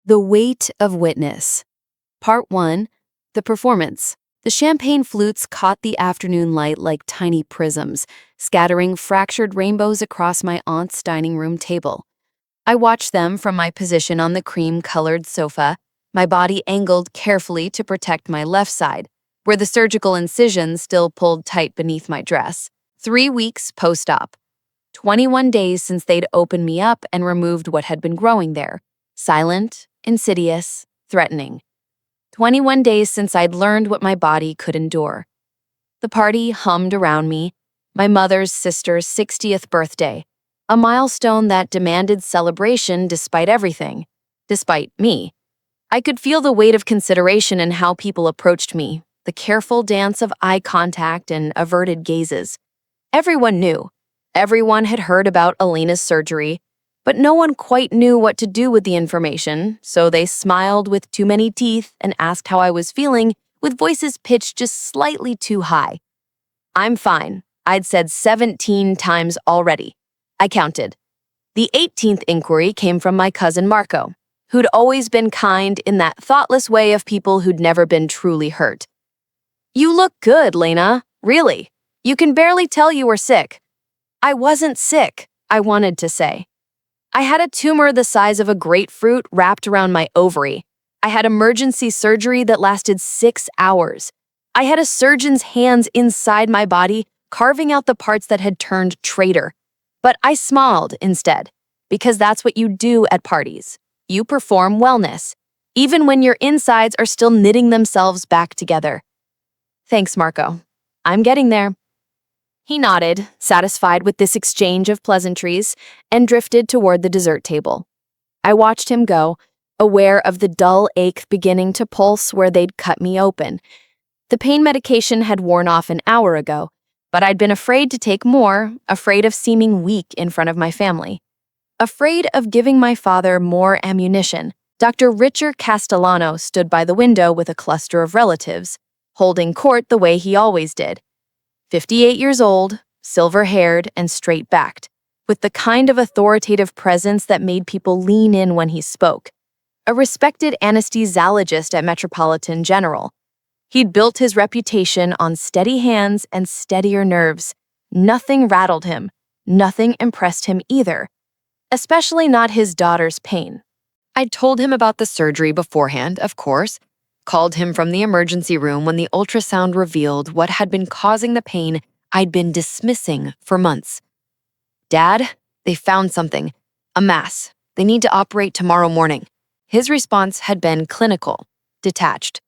The Weight of Witness. Part 1. The Performance. The champagne flutes caught the afternoon light like tiny prisms, scattering fractured rainbows across my aunt's dining room table. I watched them from my position on the cream-colored sofa, my body angled carefully to protect my left side, where the surgical incision still pulled tight beneath my dress. 3 weeks post-op. 21 days since they'd opened me up and removed what had been growing there. Silent, insidious, threatening. 21 days since I'd learned what my body could endure. The party hummed around me, my mother's sister's 60th birthday, a milestone that demanded celebration despite everything, despite me. I could feel the weight of consideration in how people approached me, the careful dance of eye contact and averted gazes. Everyone knew. Everyone had heard about Alina's surgery, but no one quite knew what to do with the information, so they smiled with too many teeth and asked how I was feeling with voices pitched just slightly too high. I'm fine, I'd said 17 times already. I counted. The 18th inquiry came from my cousin Marco, who'd always been kind in that thoughtless way of people who'd never been truly hurt. You look good, Lena. Really. You can barely tell you were sick. I wasn't sick, I wanted to say. I had a tumor the size of a grapefruit wrapped around my ovary. I had emergency surgery that lasted 6 hours. I had a surgeon's hands inside my body, carving out the parts that had turned traitor. But I smiled instead, because that's what you do at parties. You perform wellness, even when your insides are still knitting themselves back together. Thanks, Marco. I'm getting there. He nodded, satisfied with this exchange of pleasantries, and drifted toward the dessert table. I watched him go, aware of the dull ache beginning to pulse where they'd cut me open. The pain medication had worn off an hour ago, but I'd been afraid to take more, afraid of seeming weak in front of my family. Afraid of giving my father more ammunition. Dr. Richard Castellano stood by the window with a cluster of relatives, holding court the way he always did. 58 years old, silver-haired, and straight-backed, with the kind of authoritative presence that made people lean in when he spoke. A respected anesthesiologist at Metropolitan General. He'd built his reputation on steady hands and steadier nerves. Nothing rattled him. Nothing impressed him either. Especially not his daughter's pain. I'd told him about the surgery beforehand, of course, called him from the emergency room when the ultrasound revealed what had been causing the pain I'd been dismissing for months. Dad, they found something. A mass. They need to operate tomorrow morning. His response had been clinical, detached.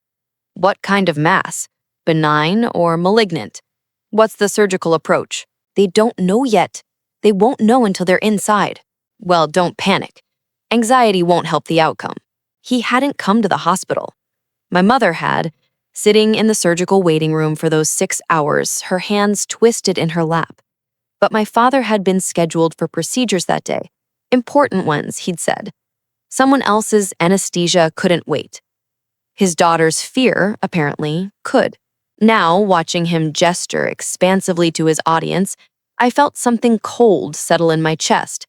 What kind of mass? Benign or malignant? What's the surgical approach? They don't know yet. They won't know until they're inside. Well, don't panic. Anxiety won't help the outcome. He hadn't come to the hospital. My mother had, sitting in the surgical waiting room for those 6 hours, her hands twisted in her lap. But my father had been scheduled for procedures that day. Important ones, he'd said. Someone else's anesthesia couldn't wait. His daughter's fear, apparently, could. Now, watching him gesture expansively to his audience, I felt something cold settle in my chest.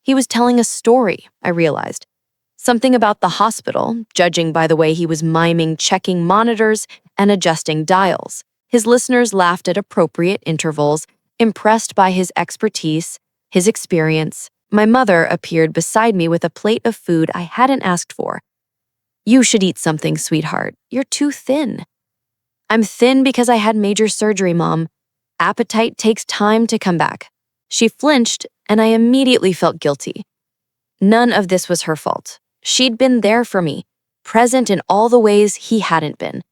He was telling a story, I realized. Something about the hospital, judging by the way he was miming checking monitors and adjusting dials. His listeners laughed at appropriate intervals, impressed by his expertise, his experience. My mother appeared beside me with a plate of food I hadn't asked for. You should eat something, sweetheart. You're too thin. I'm thin because I had major surgery, Mom. Appetite takes time to come back. She flinched, and I immediately felt guilty. None of this was her fault. She'd been there for me, present in all the ways he hadn't been.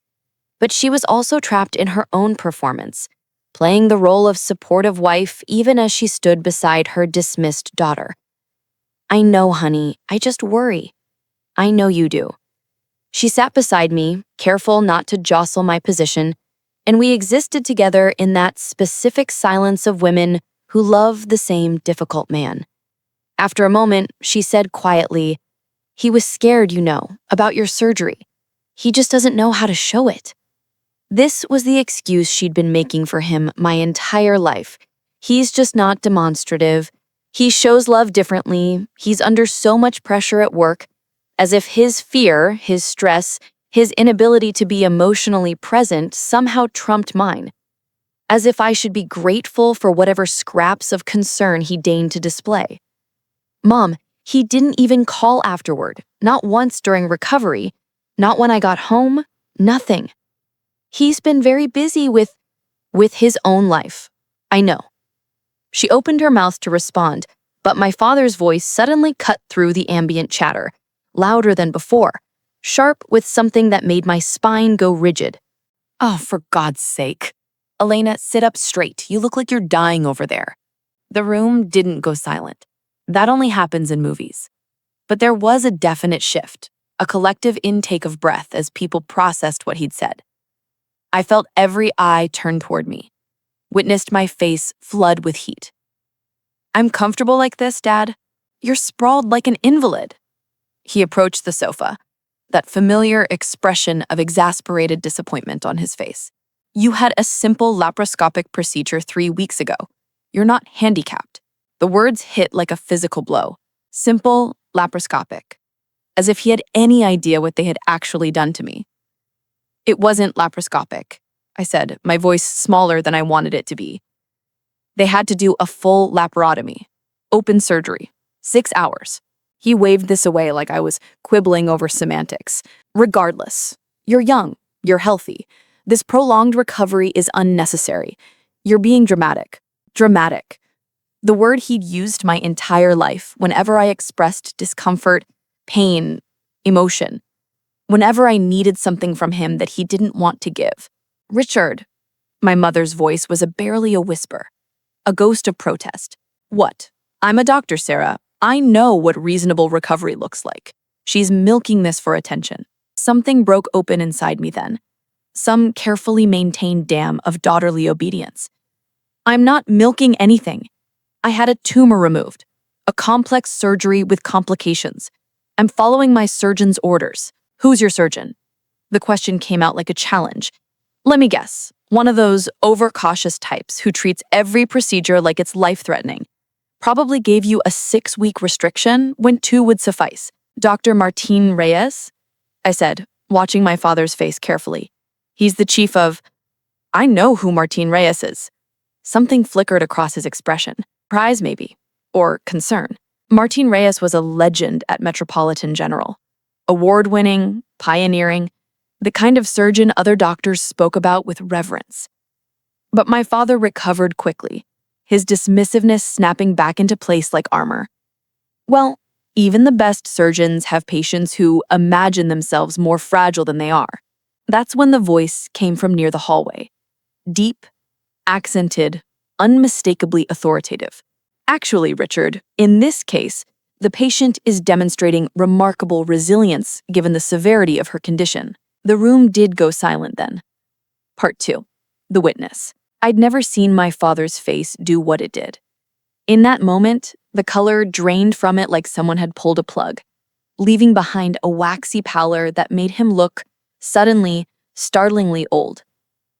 But she was also trapped in her own performance, playing the role of supportive wife even as she stood beside her dismissed daughter. I know, honey, I just worry. I know you do. She sat beside me, careful not to jostle my position, and we existed together in that specific silence of women who love the same difficult man. After a moment, she said quietly, He was scared, about your surgery. He just doesn't know how to show it. This was the excuse she'd been making for him my entire life. He's just not demonstrative. He shows love differently. He's under so much pressure at work. as if his fear, his stress, his inability to be emotionally present somehow trumped mine, as if I should be grateful for whatever scraps of concern he deigned to display. Mom, he didn't even call afterward, not once during recovery, not when I got home, nothing. He's been very busy with his own life. I know. She opened her mouth to respond, but my father's voice suddenly cut through the ambient chatter, louder than before, sharp with something that made my spine go rigid. Oh, for God's sake. Elena, sit up straight. You look like you're dying over there. The room didn't go silent. That only happens in movies. But there was a definite shift, a collective intake of breath as people processed what he'd said. I felt every eye turn toward me, witnessed my face flood with heat. I'm comfortable like this, Dad. You're sprawled like an invalid. He approached the sofa, that familiar expression of exasperated disappointment on his face. You had a simple laparoscopic procedure 3 weeks ago. You're not handicapped. The words hit like a physical blow. Simple, laparoscopic. As if he had any idea what they had actually done to me. It wasn't laparoscopic, I said, my voice smaller than I wanted it to be. They had to do a full laparotomy. Open surgery. 6 hours. He waved this away like I was quibbling over semantics. Regardless, you're young, you're healthy. This prolonged recovery is unnecessary. You're being dramatic. Dramatic. The word he'd used my entire life whenever I expressed discomfort, pain, emotion. Whenever I needed something from him that he didn't want to give. Richard. My mother's voice was barely a whisper. A ghost of protest. What? I'm a doctor, Sarah. I know what reasonable recovery looks like. She's milking this for attention. Something broke open inside me then. Some carefully maintained dam of daughterly obedience. I'm not milking anything. I had a tumor removed. A complex surgery with complications. I'm following my surgeon's orders. Who's your surgeon? The question came out like a challenge. Let me guess. One of those overcautious types who treats every procedure like it's life-threatening. Probably gave you a 6-week restriction when 2 would suffice. Dr. Martin Reyes? I said, watching my father's face carefully. He's the chief of... I know who Martin Reyes is. Something flickered across his expression. Surprise, maybe. Or concern. Martin Reyes was a legend at Metropolitan General. Award-winning, pioneering, the kind of surgeon other doctors spoke about with reverence. But my father recovered quickly, his dismissiveness snapping back into place like armor. Well, even the best surgeons have patients who imagine themselves more fragile than they are. That's when the voice came from near the hallway. Deep, accented, unmistakably authoritative. Actually, Richard, in this case, the patient is demonstrating remarkable resilience given the severity of her condition. The room did go silent then. Part 2. The witness. I'd never seen my father's face do what it did. In that moment, the color drained from it like someone had pulled a plug, leaving behind a waxy pallor that made him look, suddenly, startlingly old.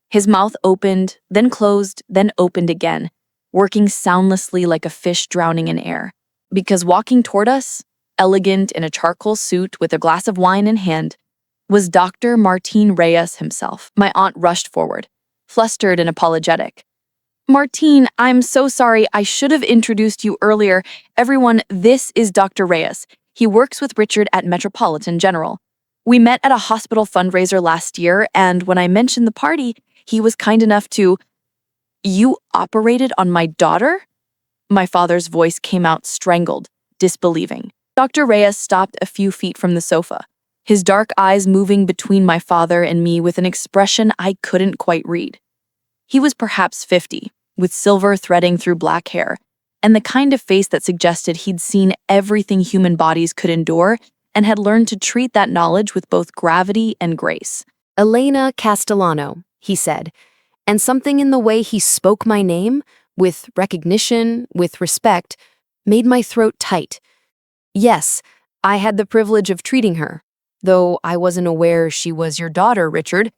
His mouth opened, then closed, then opened again, working soundlessly like a fish drowning in air. Because walking toward us, elegant in a charcoal suit with a glass of wine in hand, was Dr. Martin Reyes himself. My aunt rushed forward, flustered and apologetic. Martin, I'm so sorry. I should have introduced you earlier. Everyone, this is Dr. Reyes. He works with Richard at Metropolitan General. We met at a hospital fundraiser last year, and when I mentioned the party, he was kind enough to... You operated on my daughter? My father's voice came out strangled, disbelieving. Dr. Reyes stopped a few feet from the sofa, his dark eyes moving between my father and me with an expression I couldn't quite read. He was perhaps 50, with silver threading through black hair, and the kind of face that suggested he'd seen everything human bodies could endure and had learned to treat that knowledge with both gravity and grace. Elena Castellano, he said, and something in the way he spoke my name, with recognition, with respect, made my throat tight. Yes, I had the privilege of treating her, though I wasn't aware she was your daughter, Richard.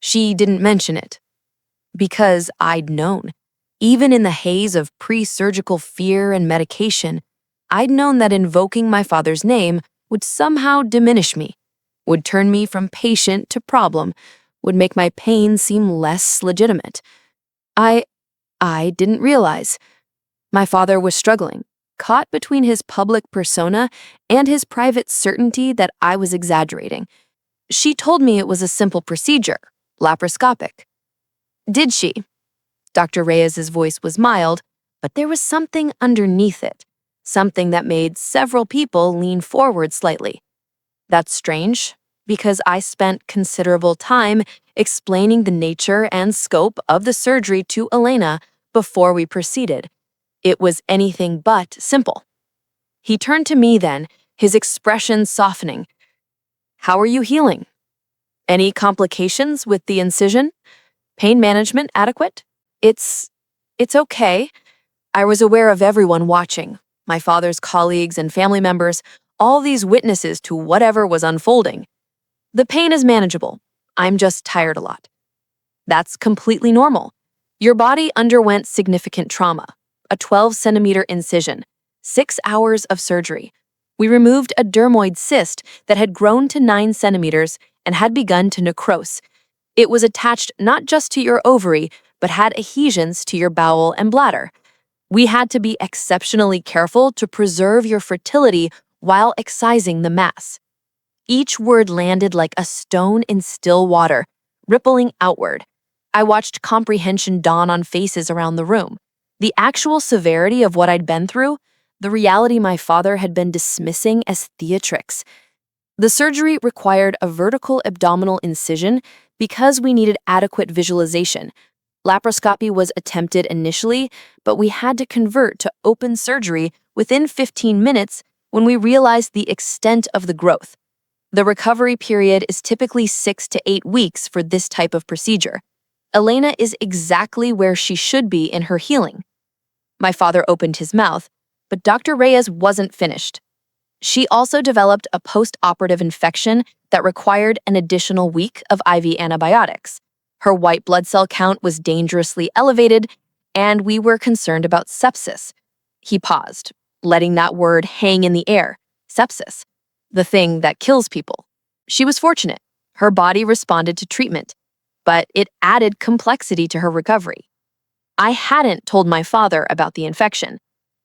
She didn't mention it. Because I'd known. Even in the haze of pre-surgical fear and medication, I'd known that invoking my father's name would somehow diminish me, would turn me from patient to problem, would make my pain seem less legitimate. I didn't realize. My father was struggling, caught between his public persona and his private certainty that I was exaggerating. She told me it was a simple procedure, laparoscopic. Did she? Dr. Reyes's voice was mild, but there was something underneath it, something that made several people lean forward slightly. That's strange, because I spent considerable time explaining the nature and scope of the surgery to Elena before we proceeded. It was anything but simple. He turned to me then, his expression softening. How are you healing? Any complications with the incision? Pain management adequate? It's okay. I was aware of everyone watching, my father's colleagues and family members, all these witnesses to whatever was unfolding. The pain is manageable. I'm just tired a lot. That's completely normal. Your body underwent significant trauma, a 12-centimeter incision, 6 hours of surgery. We removed a dermoid cyst that had grown to 9 centimeters and had begun to necrose. It was attached not just to your ovary, but had adhesions to your bowel and bladder. We had to be exceptionally careful to preserve your fertility while excising the mass. Each word landed like a stone in still water, rippling outward. I watched comprehension dawn on faces around the room. The actual severity of what I'd been through, the reality my father had been dismissing as theatrics. The surgery required a vertical abdominal incision because we needed adequate visualization. Laparoscopy was attempted initially, but we had to convert to open surgery within 15 minutes when we realized the extent of the growth. The recovery period is typically 6 to 8 weeks for this type of procedure. Elena is exactly where she should be in her healing. My father opened his mouth, but Dr. Reyes wasn't finished. She also developed a post-operative infection that required an additional week of IV antibiotics. Her white blood cell count was dangerously elevated, and we were concerned about sepsis. He paused, letting that word hang in the air. Sepsis, the thing that kills people. She was fortunate. Her body responded to treatment, but it added complexity to her recovery. I hadn't told my father about the infection,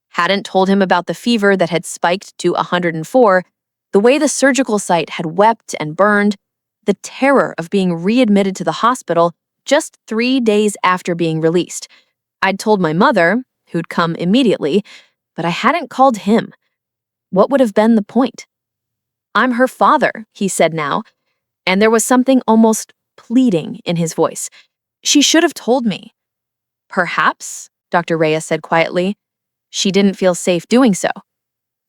hadn't told him about the fever that had spiked to 104, the way the surgical site had wept and burned, the terror of being readmitted to the hospital just 3 days after being released. I'd told my mother, who'd come immediately, but I hadn't called him. What would have been the point? I'm her father, he said now, and there was something almost pleading in his voice. She should have told me. Perhaps, Dr. Reyes said quietly. She didn't feel safe doing so.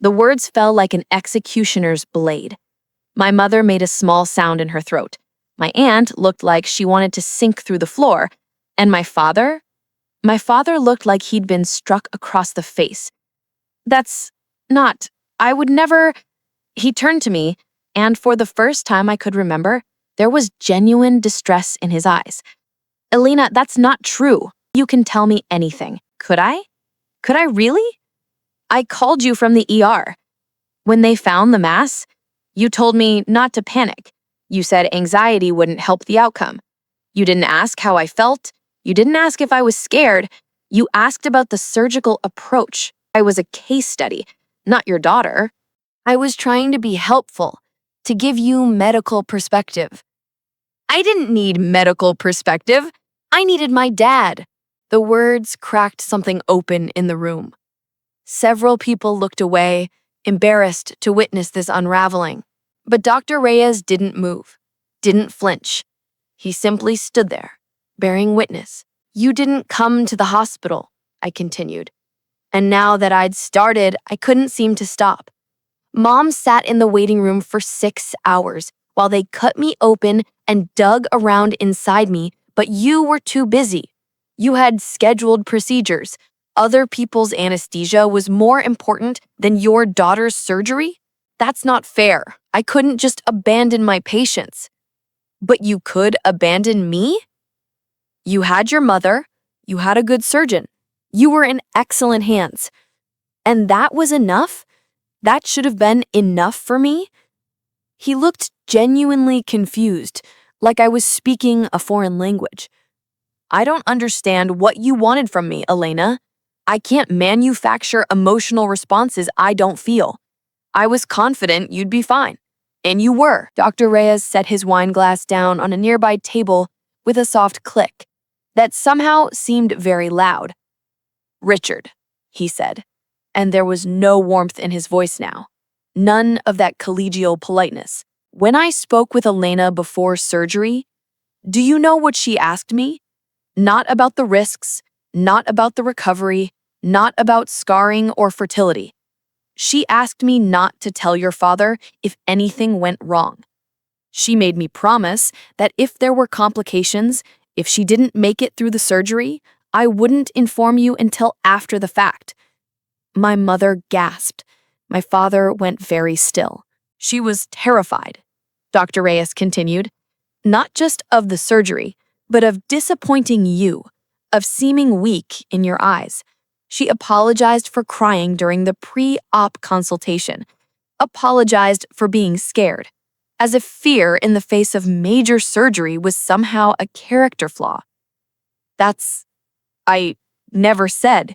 The words fell like an executioner's blade. My mother made a small sound in her throat. My aunt looked like she wanted to sink through the floor, and my father looked like he'd been struck across the face. I would never. He turned to me, and for the first time I could remember, there was genuine distress in his eyes. Elena, that's not true. You can tell me anything. Could I? Could I really? I called you from the ER. When they found the mass, you told me not to panic. You said anxiety wouldn't help the outcome. You didn't ask how I felt. You didn't ask if I was scared. You asked about the surgical approach. I was a case study, not your daughter. I was trying to be helpful, to give you medical perspective. I didn't need medical perspective. I needed my dad. The words cracked something open in the room. Several people looked away, embarrassed to witness this unraveling. But Dr. Reyes didn't move, didn't flinch. He simply stood there, bearing witness. You didn't come to the hospital, I continued. And now that I'd started, I couldn't seem to stop. Mom sat in the waiting room for 6 hours while they cut me open and dug around inside me, but you were too busy. You had scheduled procedures. Other people's anesthesia was more important than your daughter's surgery? That's not fair. I couldn't just abandon my patients. But you could abandon me? You had your mother. You had a good surgeon. You were in excellent hands. And that was enough? That should have been enough for me? He looked genuinely confused, like I was speaking a foreign language. I don't understand what you wanted from me, Elena. I can't manufacture emotional responses I don't feel. I was confident you'd be fine. And you were. Dr. Reyes set his wine glass down on a nearby table with a soft click that somehow seemed very loud. Richard, he said, and there was no warmth in his voice now. None of that collegial politeness. When I spoke with Elena before surgery, do you know what she asked me? Not about the risks, not about the recovery, not about scarring or fertility. She asked me not to tell your father if anything went wrong. She made me promise that if there were complications, if she didn't make it through the surgery, I wouldn't inform you until after the fact. My mother gasped. My father went very still. She was terrified, Dr. Reyes continued, not just of the surgery, but of disappointing you, of seeming weak in your eyes. She apologized for crying during the pre-op consultation, apologized for being scared, as if fear in the face of major surgery was somehow a character flaw. I never said.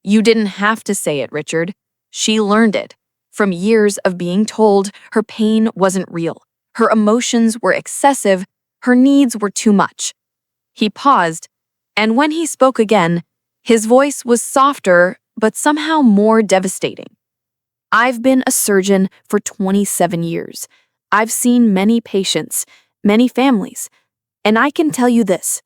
You didn't have to say it, Richard. She learned it from years of being told her pain wasn't real, her emotions were excessive, her needs were too much. He paused, and when he spoke again, his voice was softer but somehow more devastating. I've been a surgeon for 27 years. I've seen many patients, many families, and I can tell you this.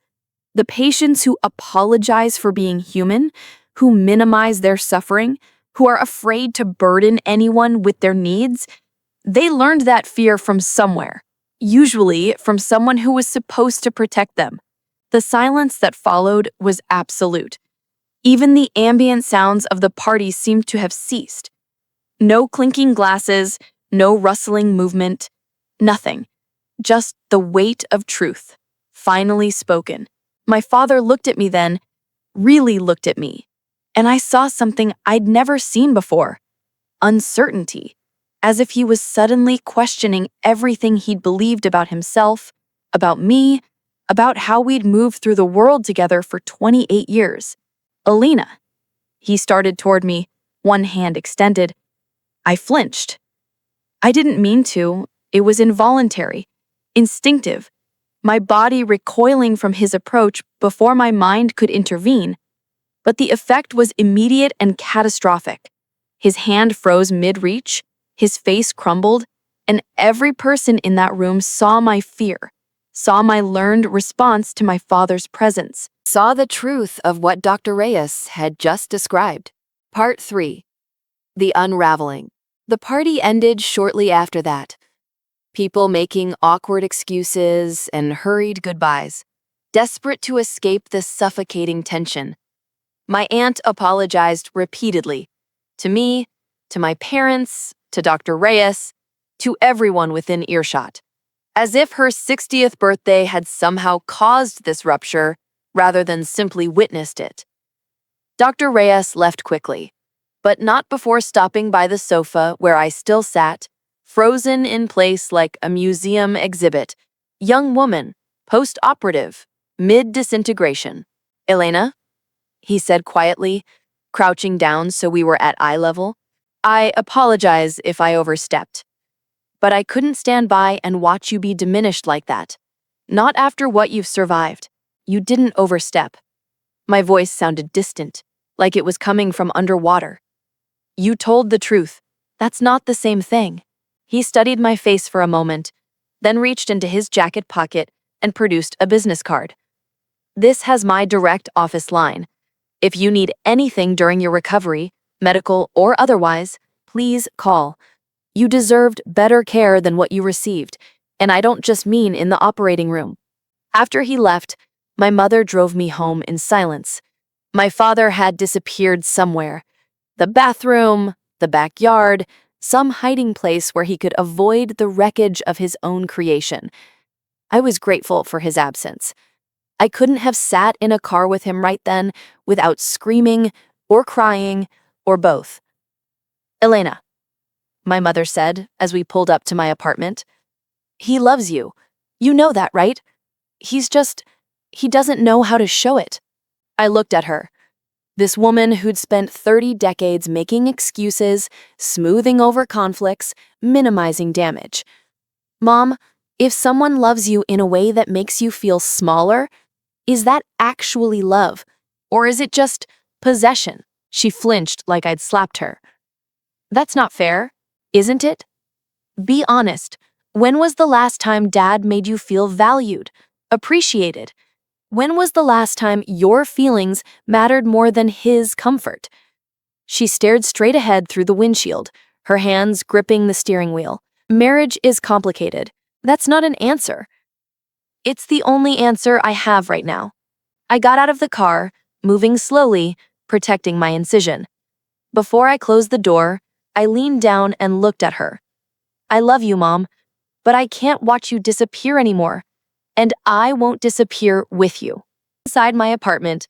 The patients who apologize for being human, who minimize their suffering, who are afraid to burden anyone with their needs, they learned that fear from somewhere, usually from someone who was supposed to protect them. The silence that followed was absolute. Even the ambient sounds of the party seemed to have ceased. No clinking glasses, no rustling movement, nothing. Just the weight of truth, finally spoken. My father looked at me then, really looked at me, and I saw something I'd never seen before. Uncertainty, as if he was suddenly questioning everything he'd believed about himself, about me, about how we'd moved through the world together for 28 years. Alina. He started toward me, one hand extended. I flinched. I didn't mean to. It was involuntary, instinctive, my body recoiling from his approach before my mind could intervene. But the effect was immediate and catastrophic. His hand froze mid-reach, his face crumbled, and every person in that room saw my fear, saw my learned response to my father's presence, saw the truth of what Dr. Reyes had just described. Part 3. The Unraveling. The party ended shortly after that. People making awkward excuses and hurried goodbyes, desperate to escape the suffocating tension. My aunt apologized repeatedly, to me, to my parents, to Dr. Reyes, to everyone within earshot, as if her 60th birthday had somehow caused this rupture rather than simply witnessed it. Dr. Reyes left quickly, but not before stopping by the sofa where I still sat, frozen in place like a museum exhibit. Young woman, post-operative, mid-disintegration. Elena? He said quietly, crouching down so we were at eye level. I apologize if I overstepped. But I couldn't stand by and watch you be diminished like that. Not after what you've survived. You didn't overstep. My voice sounded distant, like it was coming from underwater. You told the truth. That's not the same thing. He studied my face for a moment, then reached into his jacket pocket and produced a business card. This has my direct office line. If you need anything during your recovery, medical or otherwise, please call. You deserved better care than what you received, and I don't just mean in the operating room. After he left, my mother drove me home in silence. My father had disappeared somewhere. The bathroom, the backyard, some hiding place where he could avoid the wreckage of his own creation. I was grateful for his absence. I couldn't have sat in a car with him right then without screaming or crying or both. Elena, my mother said as we pulled up to my apartment. He loves you. You know that, right? He doesn't know how to show it. I looked at her. This woman who'd spent 30 decades making excuses, smoothing over conflicts, minimizing damage. Mom, if someone loves you in a way that makes you feel smaller, is that actually love? Or is it just possession? She flinched like I'd slapped her. That's not fair, isn't it? Be honest. When was the last time Dad made you feel valued, appreciated? When was the last time your feelings mattered more than his comfort? She stared straight ahead through the windshield, her hands gripping the steering wheel. Marriage is complicated. That's not an answer. It's the only answer I have right now. I got out of the car, moving slowly, protecting my incision. Before I closed the door, I leaned down and looked at her. I love you, Mom, but I can't watch you disappear anymore. And I won't disappear with you. Inside my apartment,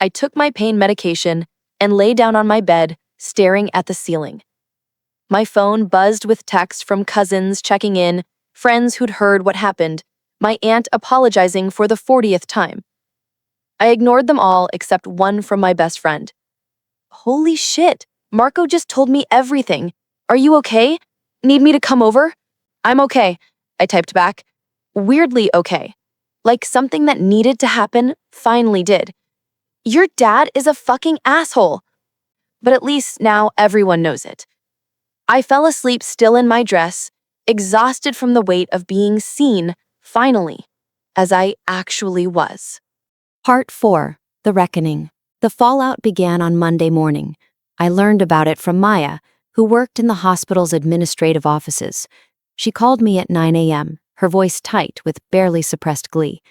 I took my pain medication and lay down on my bed, staring at the ceiling. My phone buzzed with texts from cousins checking in, friends who'd heard what happened, my aunt apologizing for the 40th time. I ignored them all except one from my best friend. Holy shit, Marco just told me everything. Are you okay? Need me to come over? I'm okay, I typed back. Weirdly okay. Like something that needed to happen finally did. Your dad is a fucking asshole. But at least now everyone knows it. I fell asleep still in my dress, exhausted from the weight of being seen, finally, as I actually was. Part 4. The Reckoning. The fallout began on Monday morning. I learned about it from Maya, who worked in the hospital's administrative offices. She called me at 9 a.m., her voice tight with barely suppressed glee.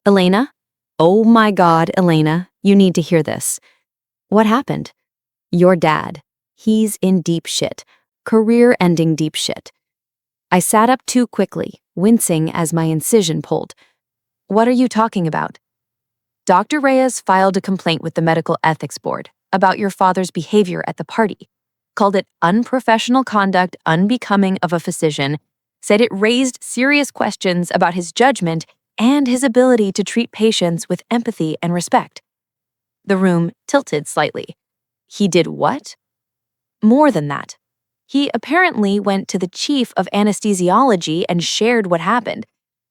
Elena? Oh my God, Elena, you need to hear this. What happened? Your dad. He's in deep shit. Career-ending deep shit. I sat up too quickly, wincing as my incision pulled. What are you talking about? Dr. Reyes filed a complaint with the Medical Ethics Board about your father's behavior at the party, called it unprofessional conduct unbecoming of a physician, said it raised serious questions about his judgment and his ability to treat patients with empathy and respect. The room tilted slightly. He did what? More than that. He apparently went to the chief of anesthesiology and shared what happened,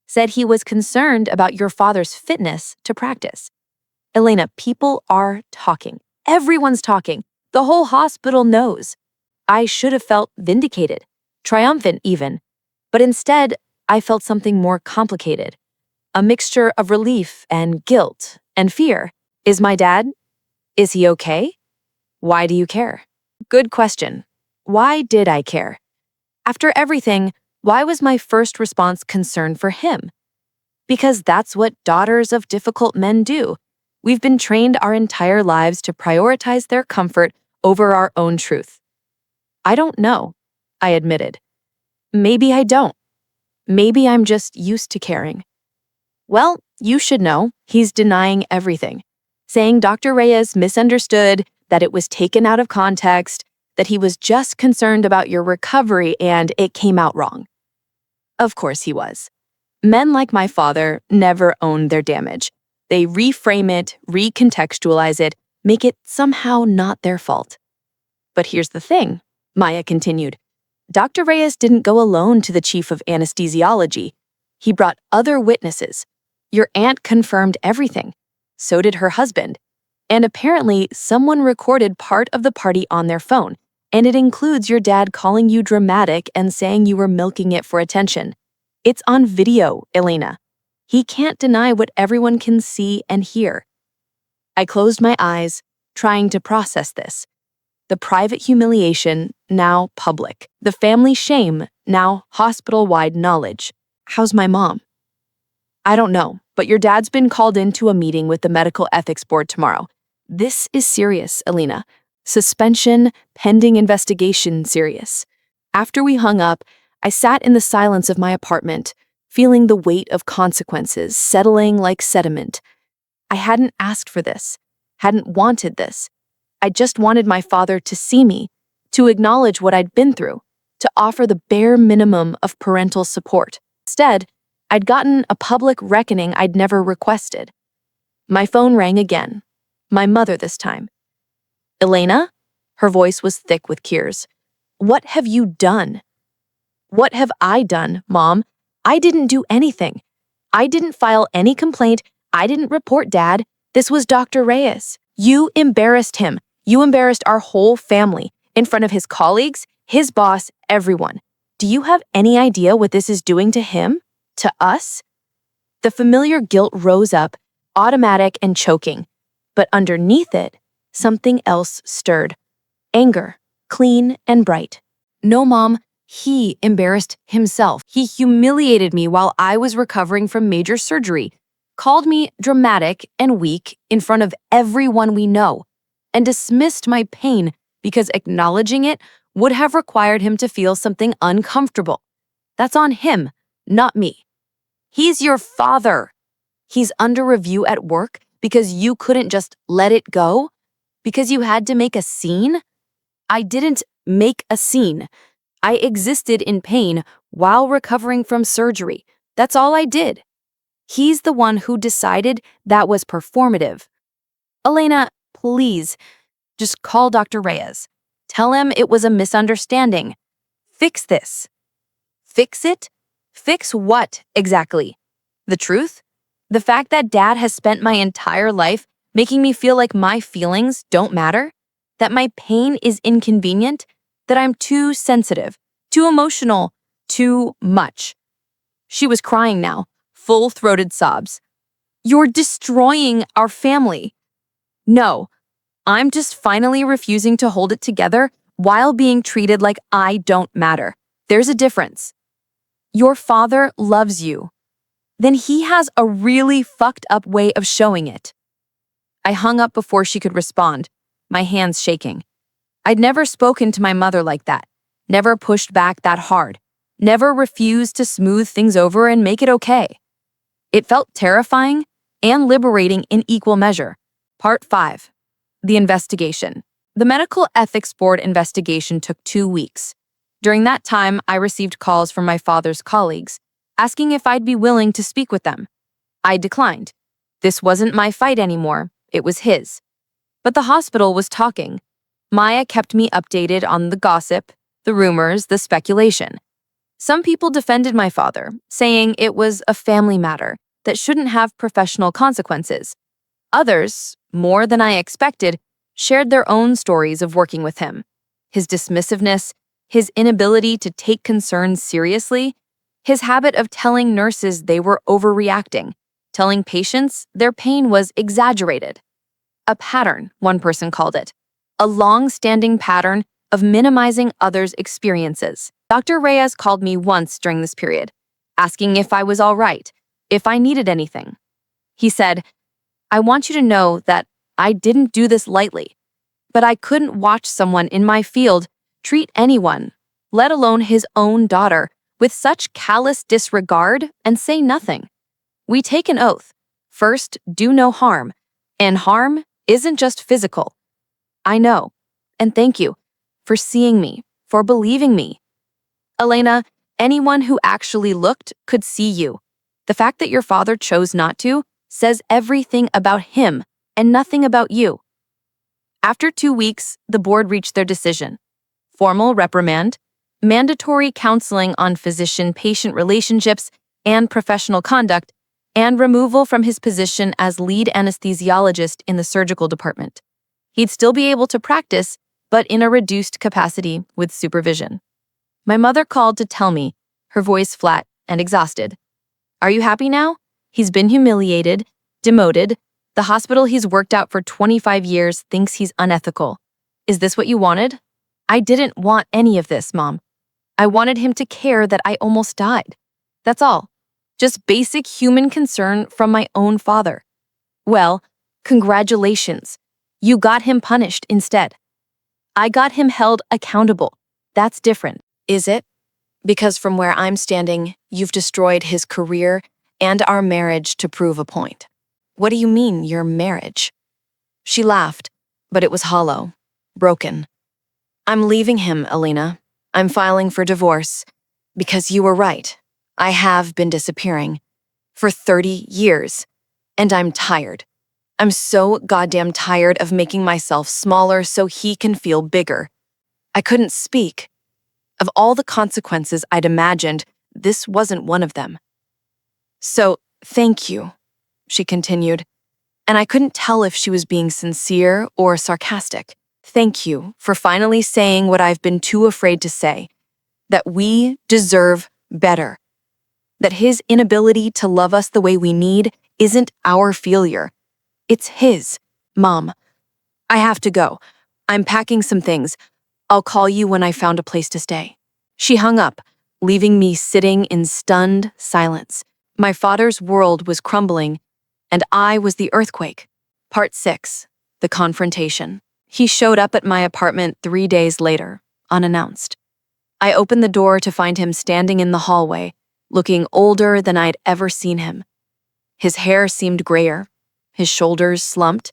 said he was concerned about your father's fitness to practice. Elena, people are talking. Everyone's talking. The whole hospital knows. I should have felt vindicated, triumphant even. But instead, I felt something more complicated. A mixture of relief and guilt and fear. Is my dad? Is he okay? Why do you care? Good question. Why did I care? After everything, why was my first response concern for him? Because that's what daughters of difficult men do. We've been trained our entire lives to prioritize their comfort over our own truth. I don't know, I admitted. Maybe I don't. Maybe I'm just used to caring. Well, you should know, he's denying everything. Saying Dr. Reyes misunderstood, that it was taken out of context, that he was just concerned about your recovery and it came out wrong. Of course he was. Men like my father never own their damage. They reframe it, recontextualize it, make it somehow not their fault. But here's the thing, Maya continued. Dr. Reyes didn't go alone to the chief of anesthesiology. He brought other witnesses. Your aunt confirmed everything. So did her husband. And apparently, someone recorded part of the party on their phone, and it includes your dad calling you dramatic and saying you were milking it for attention. It's on video, Elena. He can't deny what everyone can see and hear. I closed my eyes, trying to process this. The private humiliation, now public. The family shame, now hospital-wide knowledge. How's my mom? I don't know, but your dad's been called into a meeting with the Medical Ethics Board tomorrow. This is serious, Elena. Suspension, pending investigation serious. After we hung up, I sat in the silence of my apartment, feeling the weight of consequences settling like sediment. I hadn't asked for this, hadn't wanted this. I just wanted my father to see me, to acknowledge what I'd been through, to offer the bare minimum of parental support. Instead, I'd gotten a public reckoning I'd never requested. My phone rang again. My mother this time. "Elena?" Her voice was thick with tears. "What have you done?" "What have I done, Mom? I didn't do anything. I didn't file any complaint. I didn't report Dad. This was Dr. Reyes. You embarrassed him. You embarrassed our whole family, in front of his colleagues, his boss, everyone. Do you have any idea what this is doing to him? To us?" The familiar guilt rose up, automatic and choking. But underneath it, something else stirred. Anger, clean and bright. "No, Mom. He embarrassed himself. He humiliated me while I was recovering from major surgery, called me dramatic and weak in front of everyone we know, and dismissed my pain because acknowledging it would have required him to feel something uncomfortable. That's on him, not me. He's your father. He's under review at work because you couldn't just let it go? Because you had to make a scene? I didn't make a scene. I existed in pain while recovering from surgery. That's all I did. He's the one who decided that was performative. Elena, please, just call Dr. Reyes. Tell him it was a misunderstanding. Fix this." Fix it? Fix what, exactly? The truth? The fact that Dad has spent my entire life making me feel like my feelings don't matter? That my pain is inconvenient? That I'm too sensitive, too emotional, too much? She was crying now, full-throated sobs. "You're destroying our family." "No, I'm just finally refusing to hold it together while being treated like I don't matter. There's a difference. Your father loves you. Then he has a really fucked up way of showing it." I hung up before she could respond, my hands shaking. I'd never spoken to my mother like that, never pushed back that hard, never refused to smooth things over and make it okay. It felt terrifying and liberating in equal measure. Part 5. The investigation. The Medical Ethics Board investigation took 2 weeks. During that time, I received calls from my father's colleagues, asking if I'd be willing to speak with them. I declined. This wasn't my fight anymore, it was his. But the hospital was talking. Maya kept me updated on the gossip, the rumors, the speculation. Some people defended my father, saying it was a family matter that shouldn't have professional consequences. Others, more than I expected, shared their own stories of working with him. His dismissiveness, his inability to take concerns seriously, his habit of telling nurses they were overreacting, telling patients their pain was exaggerated. A pattern, one person called it. A long-standing pattern of minimizing others' experiences. Dr. Reyes called me once during this period, asking if I was all right, if I needed anything. He said, "I want you to know that I didn't do this lightly, but I couldn't watch someone in my field treat anyone, let alone his own daughter, with such callous disregard and say nothing. We take an oath. First, do no harm. And harm isn't just physical. I know. And thank you for seeing me, for believing me. Elena, anyone who actually looked could see you. The fact that your father chose not to says everything about him and nothing about you." After 2 weeks, the board reached their decision. Formal reprimand, mandatory counseling on physician-patient relationships and professional conduct, and removal from his position as lead anesthesiologist in the surgical department. He'd still be able to practice, but in a reduced capacity with supervision. My mother called to tell me, her voice flat and exhausted. "Are you happy now? He's been humiliated, demoted. The hospital he's worked out for 25 years thinks he's unethical. Is this what you wanted?" "I didn't want any of this, Mom. I wanted him to care that I almost died. That's all. Just basic human concern from my own father." "Well, congratulations. You got him punished instead." "I got him held accountable. That's different." "Is it? Because from where I'm standing, you've destroyed his career and our marriage to prove a point." "What do you mean, your marriage?" She laughed, but it was hollow, broken. "I'm leaving him, Elena. I'm filing for divorce because you were right. I have been disappearing for 30 years, and I'm tired. I'm so goddamn tired of making myself smaller so he can feel bigger. I couldn't speak. Of all the consequences I'd imagined, this wasn't one of them. So, thank you, she continued, and I couldn't tell if she was being sincere or sarcastic. Thank you for finally saying what I've been too afraid to say, that we deserve better, that his inability to love us the way we need isn't our failure. It's his. Mom, I have to go. I'm packing some things. I'll call you when I found a place to stay. She hung up, leaving me sitting in stunned silence. My father's world was crumbling, and I was the earthquake. Part 6. The Confrontation. He showed up at my apartment 3 days later, unannounced. I opened the door to find him standing in the hallway, looking older than I'd ever seen him. His hair seemed grayer, his shoulders slumped,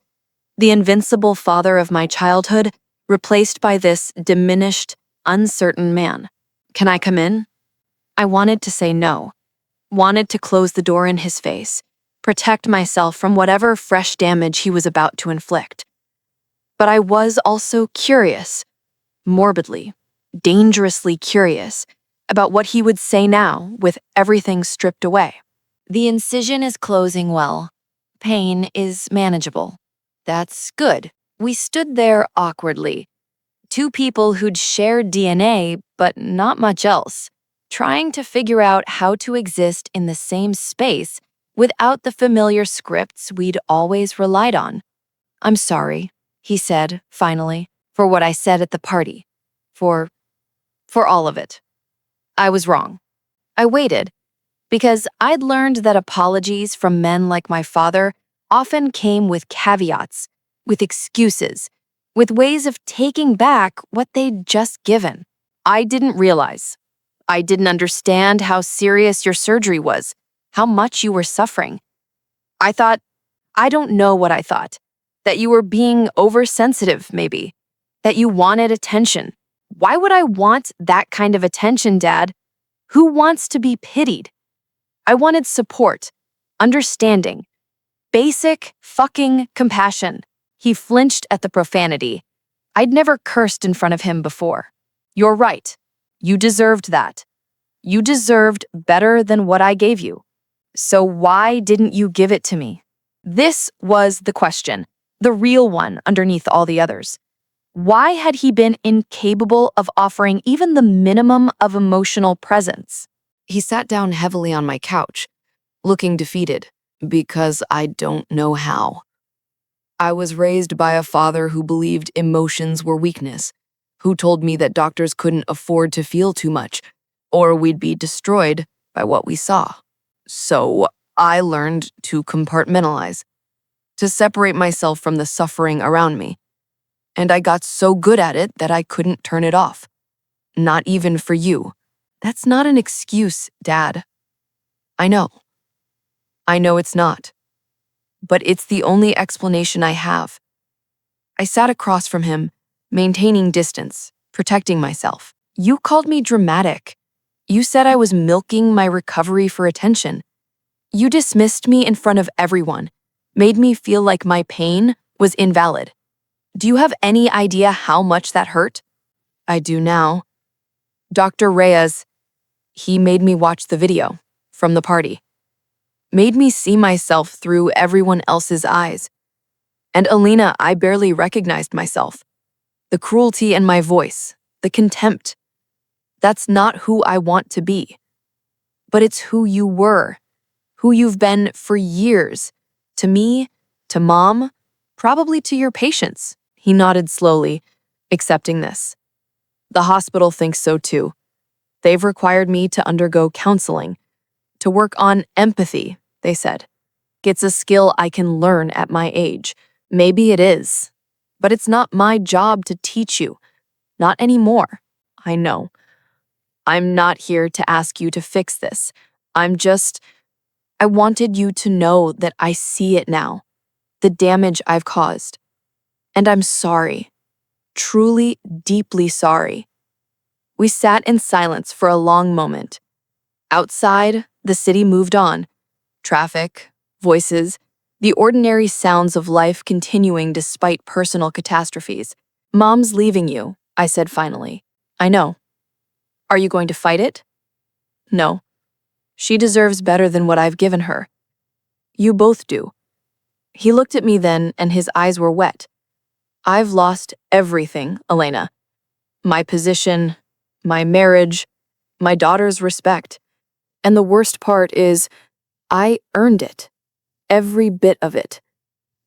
the invincible father of my childhood replaced by this diminished, uncertain man. Can I come in? I wanted to say no, wanted to close the door in his face, protect myself from whatever fresh damage he was about to inflict. But I was also curious, morbidly, dangerously curious, about what he would say now with everything stripped away. The incision is closing well. Pain is manageable. That's good. We stood there awkwardly. Two people who'd shared DNA, but not much else, trying to figure out how to exist in the same space without the familiar scripts we'd always relied on. I'm sorry, he said, finally, for what I said at the party. For all of it. I was wrong. I waited, because I'd learned that apologies from men like my father often came with caveats, with excuses, with ways of taking back what they'd just given. I didn't realize. I didn't understand how serious your surgery was, how much you were suffering. I don't know what I thought. That you were being oversensitive, maybe. That you wanted attention. Why would I want that kind of attention, Dad? Who wants to be pitied? I wanted support, understanding, basic fucking compassion. He flinched at the profanity. I'd never cursed in front of him before. You're right. You deserved that. You deserved better than what I gave you. So why didn't you give it to me? This was the question, the real one underneath all the others. Why had he been incapable of offering even the minimum of emotional presence? He sat down heavily on my couch, looking defeated, because I don't know how. I was raised by a father who believed emotions were weakness, who told me that doctors couldn't afford to feel too much, or we'd be destroyed by what we saw. So I learned to compartmentalize, to separate myself from the suffering around me. And I got so good at it that I couldn't turn it off. Not even for you. That's not an excuse, Dad. I know. I know it's not. But it's the only explanation I have. I sat across from him, maintaining distance, protecting myself. You called me dramatic. You said I was milking my recovery for attention. You dismissed me in front of everyone, made me feel like my pain was invalid. Do you have any idea how much that hurt? I do now. Dr. Reyes, he made me watch the video from the party. Made me see myself through everyone else's eyes. And Alina, I barely recognized myself. The cruelty in my voice, the contempt. That's not who I want to be. But it's who you were, who you've been for years. To me, to Mom, probably to your patients. He nodded slowly, accepting this. The hospital thinks so too. They've required me to undergo counseling, to work on empathy, they said. It's a skill I can learn at my age. Maybe it is. But it's not my job to teach you. Not anymore. I know. I'm not here to ask you to fix this. I wanted you to know that I see it now, the damage I've caused. And I'm sorry. Truly, deeply sorry. We sat in silence for a long moment. Outside, the city moved on. Traffic, voices, the ordinary sounds of life continuing despite personal catastrophes. "Mom's leaving you," I said finally. "I know. Are you going to fight it?" "No. She deserves better than what I've given her." "You both do." He looked at me then, and his eyes were wet. "I've lost everything, Elena. My position, my marriage, my daughter's respect. And the worst part is, I earned it. Every bit of it."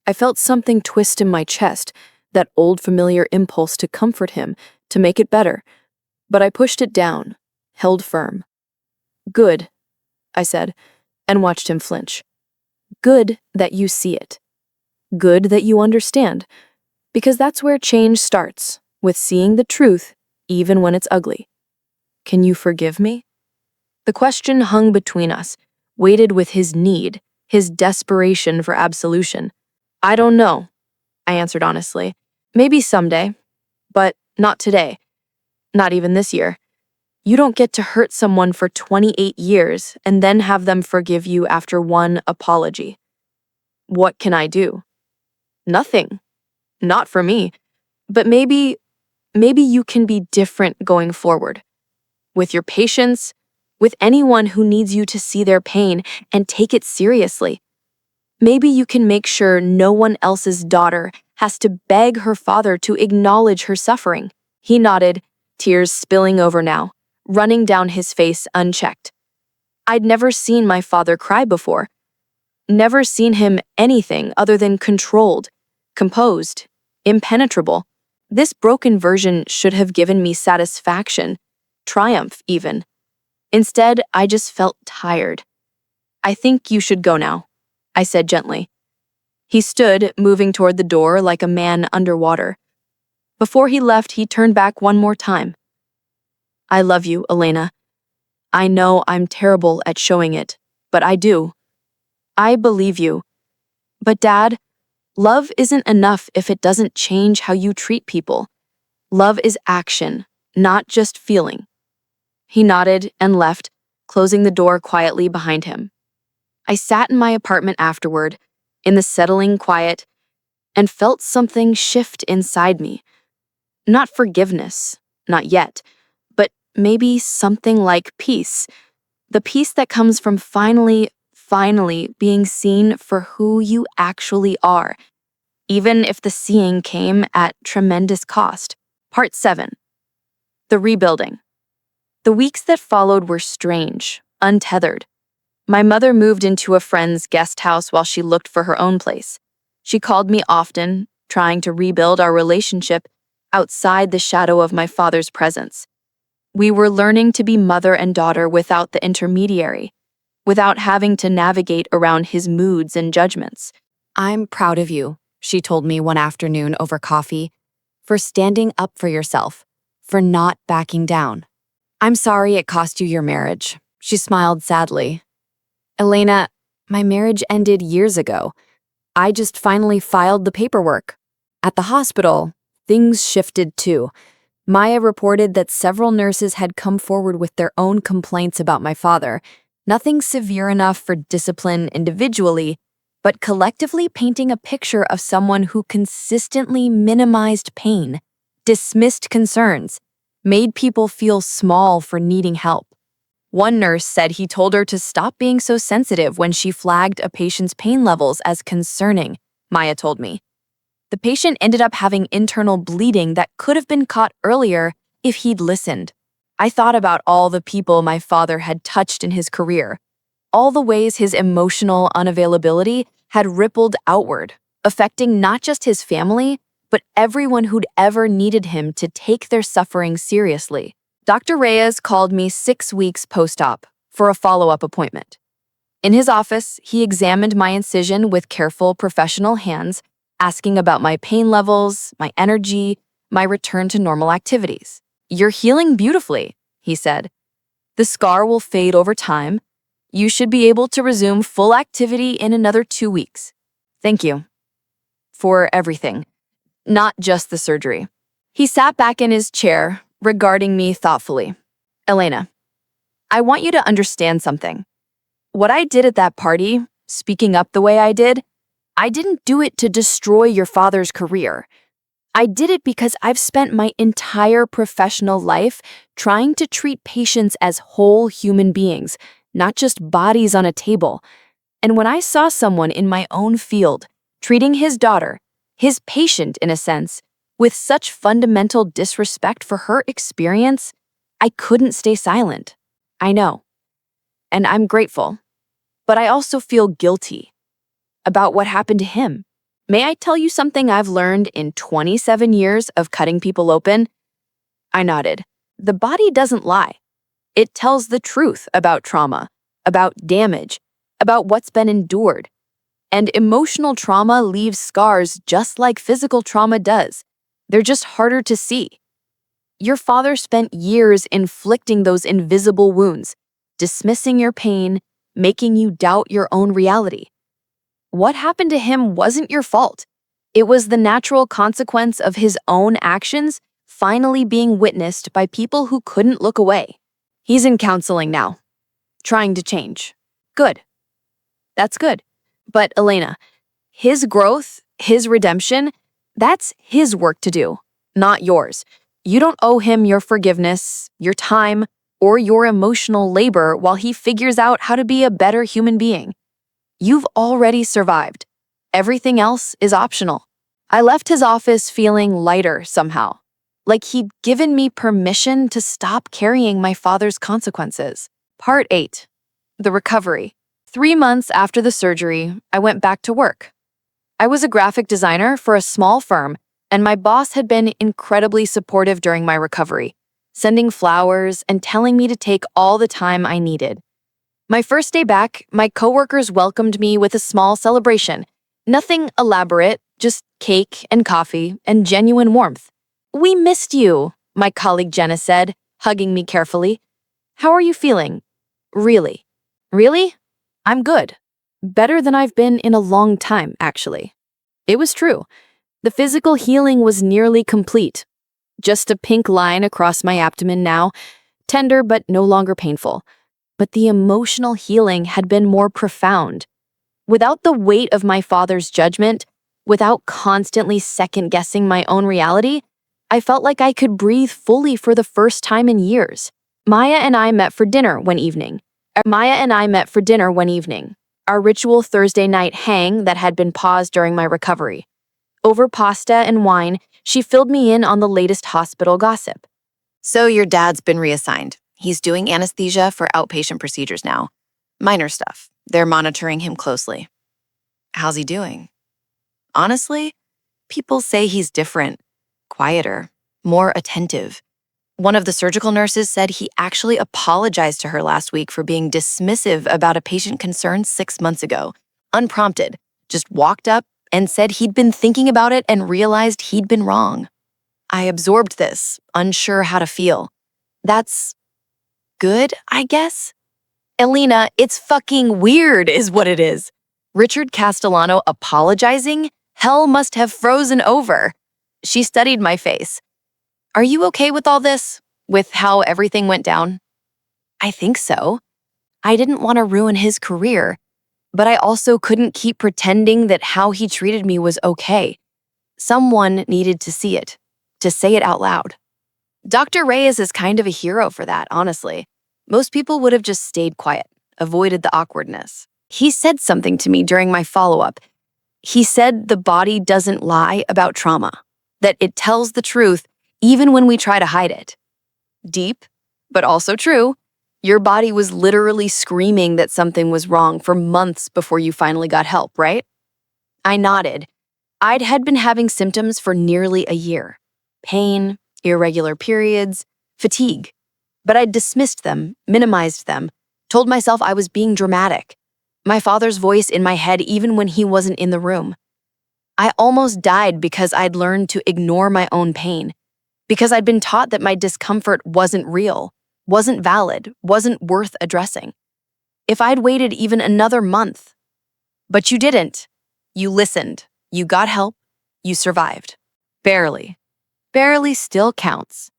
I felt something twist in my chest, that old familiar impulse to comfort him, to make it better. But I pushed it down, held firm. "Good," I said, and watched him flinch. "Good that you see it. Good that you understand. Because that's where change starts, with seeing the truth, even when it's ugly. Can you forgive me?" The question hung between us, weighted with his need, his desperation for absolution. "I don't know," I answered honestly. "Maybe someday, but not today. Not even this year. You don't get to hurt someone for 28 years and then have them forgive you after one apology." "What can I do?" "Nothing. Not for me. But maybe you can be different going forward. With your patience, with anyone who needs you to see their pain and take it seriously. Maybe you can make sure no one else's daughter has to beg her father to acknowledge her suffering." He nodded, tears spilling over now, running down his face unchecked. I'd never seen my father cry before. Never seen him anything other than controlled, composed, impenetrable. This broken version should have given me satisfaction, triumph even. Instead, I just felt tired. "I think you should go now," I said gently. He stood, moving toward the door like a man underwater. Before he left, he turned back one more time. "I love you, Elena. I know I'm terrible at showing it, but I do. I believe you. But Dad, love isn't enough if it doesn't change how you treat people. Love is action, not just feeling." He nodded and left, closing the door quietly behind him. I sat in my apartment afterward, in the settling quiet, and felt something shift inside me. Not forgiveness, not yet, but maybe something like peace. The peace that comes from finally being seen for who you actually are, even if the seeing came at tremendous cost. Part 7. The rebuilding. The weeks that followed were strange, untethered. My mother moved into a friend's guest house while she looked for her own place. She called me often, trying to rebuild our relationship outside the shadow of my father's presence. We were learning to be mother and daughter without the intermediary, without having to navigate around his moods and judgments. "I'm proud of you," she told me one afternoon over coffee, "for standing up for yourself, for not backing down. I'm sorry it cost you your marriage." She smiled sadly. "Elena, my marriage ended years ago. I just finally filed the paperwork. At the hospital, things shifted too. Maya reported that several nurses had come forward with their own complaints about my father, nothing severe enough for discipline individually, but collectively painting a picture of someone who consistently minimized pain, dismissed concerns, made people feel small for needing help. One nurse said he told her to stop being so sensitive when she flagged a patient's pain levels as concerning, Maya told me. The patient ended up having internal bleeding that could have been caught earlier if he'd listened. I thought about all the people my father had touched in his career, all the ways his emotional unavailability had rippled outward, affecting not just his family, but everyone who'd ever needed him to take their suffering seriously. Dr. Reyes called me 6 weeks post-op for a follow-up appointment. In his office, he examined my incision with careful professional hands, asking about my pain levels, my energy, my return to normal activities. "You're healing beautifully," he said. "The scar will fade over time. You should be able to resume full activity in another 2 weeks. Thank you for everything, not just the surgery." He sat back in his chair, regarding me thoughtfully. Elena, I want you to understand something. What I did at that party, speaking up the way I didn't do it to destroy your father's career. I did it because I've spent my entire professional life trying to treat patients as whole human beings, not just bodies on a table. And when I saw someone in my own field treating his daughter, his patient in a sense, with such fundamental disrespect for her experience, I couldn't stay silent. I know. And I'm grateful. But I also feel guilty about what happened to him. May I tell you something I've learned in 27 years of cutting people open? I nodded. The body doesn't lie. It tells the truth about trauma, about damage, about what's been endured. And emotional trauma leaves scars just like physical trauma does. They're just harder to see. Your father spent years inflicting those invisible wounds, dismissing your pain, making you doubt your own reality. What happened to him wasn't your fault. It was the natural consequence of his own actions finally being witnessed by people who couldn't look away. He's in counseling now, trying to change. Good. That's good. But Elena, his growth, his redemption, that's his work to do, not yours. You don't owe him your forgiveness, your time, or your emotional labor while he figures out how to be a better human being. You've already survived. Everything else is optional. I left his office feeling lighter somehow, like he'd given me permission to stop carrying my father's consequences. Part 8. The recovery. 3 months after the surgery, I went back to work. I was a graphic designer for a small firm, and my boss had been incredibly supportive during my recovery, sending flowers and telling me to take all the time I needed. My first day back, my coworkers welcomed me with a small celebration. Nothing elaborate, just cake and coffee and genuine warmth. "We missed you," my colleague Jenna said, hugging me carefully. "How are you feeling?" "Really?" "Really? I'm good. Better than I've been in a long time, actually." It was true. The physical healing was nearly complete. Just a pink line across my abdomen now, tender but no longer painful. But the emotional healing had been more profound. Without the weight of my father's judgment, without constantly second-guessing my own reality, I felt like I could breathe fully for the first time in years. Maya and I met for dinner one evening. Our ritual Thursday night hang that had been paused during my recovery. Over pasta and wine, she filled me in on the latest hospital gossip. So your dad's been reassigned. He's doing anesthesia for outpatient procedures now. Minor stuff. They're monitoring him closely. How's he doing? Honestly, people say he's different, quieter, more attentive. One of the surgical nurses said he actually apologized to her last week for being dismissive about a patient concern 6 months ago. Unprompted, just walked up and said he'd been thinking about it and realized he'd been wrong. I absorbed this, unsure how to feel. That's good, I guess? Elena, it's fucking weird is what it is. Richard Castellano apologizing? Hell must have frozen over. She studied my face. Are you okay with all this? With how everything went down? I think so. I didn't want to ruin his career, but I also couldn't keep pretending that how he treated me was okay. Someone needed to see it, to say it out loud. Dr. Reyes is kind of a hero for that, honestly. Most people would have just stayed quiet, avoided the awkwardness. He said something to me during my follow-up. He said the body doesn't lie about trauma, that it tells the truth even when we try to hide it. Deep, but also true. Your body was literally screaming that something was wrong for months before you finally got help, right? I nodded. Had been having symptoms for nearly a year. Pain, irregular periods, fatigue. But I'd dismissed them, minimized them, told myself I was being dramatic. My father's voice in my head even when he wasn't in the room. I almost died because I'd learned to ignore my own pain, because I'd been taught that my discomfort wasn't real, wasn't valid, wasn't worth addressing. If I'd waited even another month. But you didn't. You listened. You got help. You survived. Barely. Barely still counts.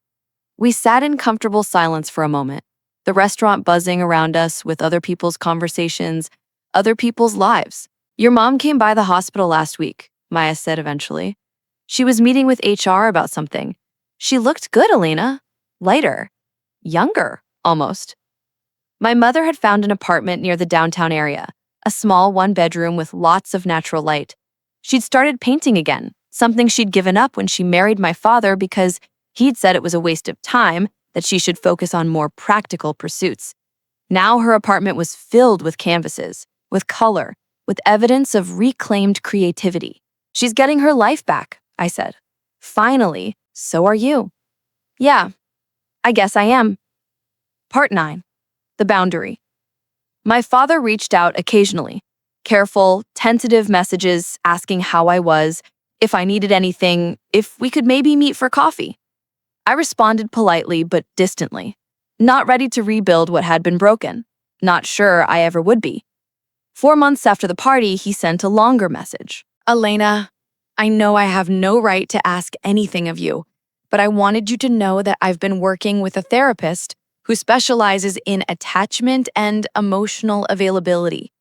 We sat in comfortable silence for a moment, the restaurant buzzing around us with other people's conversations, other people's lives. Your mom came by the hospital last week, Maya said eventually. She was meeting with HR about something. She looked good, Elena. Lighter. Younger, almost. My mother had found an apartment near the downtown area, a small one-bedroom with lots of natural light. She'd started painting again, something she'd given up when she married my father because he'd said it was a waste of time, that she should focus on more practical pursuits. Now her apartment was filled with canvases, with color, with evidence of reclaimed creativity. She's getting her life back, I said. Finally, so are you. Yeah, I guess I am. Part 9. The boundary. My father reached out occasionally. Careful, tentative messages asking how I was, if I needed anything, if we could maybe meet for coffee. I responded politely but distantly, not ready to rebuild what had been broken, not sure I ever would be. 4 months after the party, he sent a longer message. Elena, I know I have no right to ask anything of you, but I wanted you to know that I've been working with a therapist who specializes in attachment and emotional availability.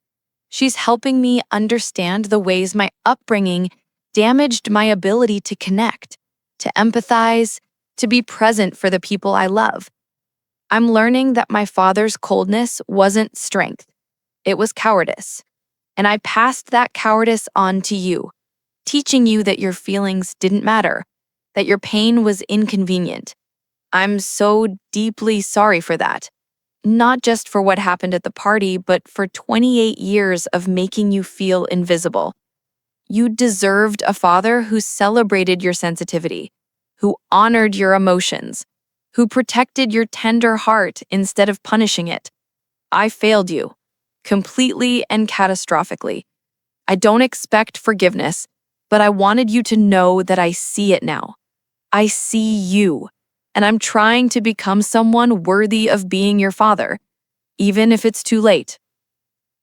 She's helping me understand the ways my upbringing damaged my ability to connect, to empathize, to be present for the people I love. I'm learning that my father's coldness wasn't strength. It was cowardice. And I passed that cowardice on to you, teaching you that your feelings didn't matter, that your pain was inconvenient. I'm so deeply sorry for that. Not just for what happened at the party, but for 28 years of making you feel invisible. You deserved a father who celebrated your sensitivity, who honored your emotions, who protected your tender heart instead of punishing it. I failed you, completely and catastrophically. I don't expect forgiveness, but I wanted you to know that I see it now. I see you, and I'm trying to become someone worthy of being your father, even if it's too late.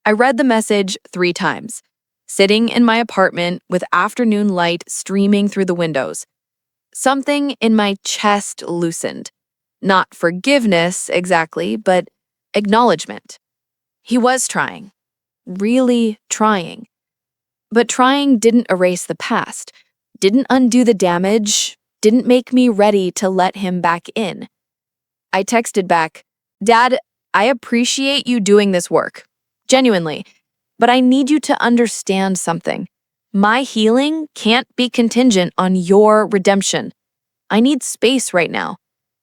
I read the message 3 times, sitting in my apartment with afternoon light streaming through the windows. Something in my chest loosened. Not forgiveness exactly, but acknowledgement. He was trying. Really trying. But trying didn't erase the past, didn't undo the damage, didn't make me ready to let him back in. I texted back, Dad, I appreciate you doing this work. Genuinely. But I need you to understand something. My healing can't be contingent on your redemption. I need space right now.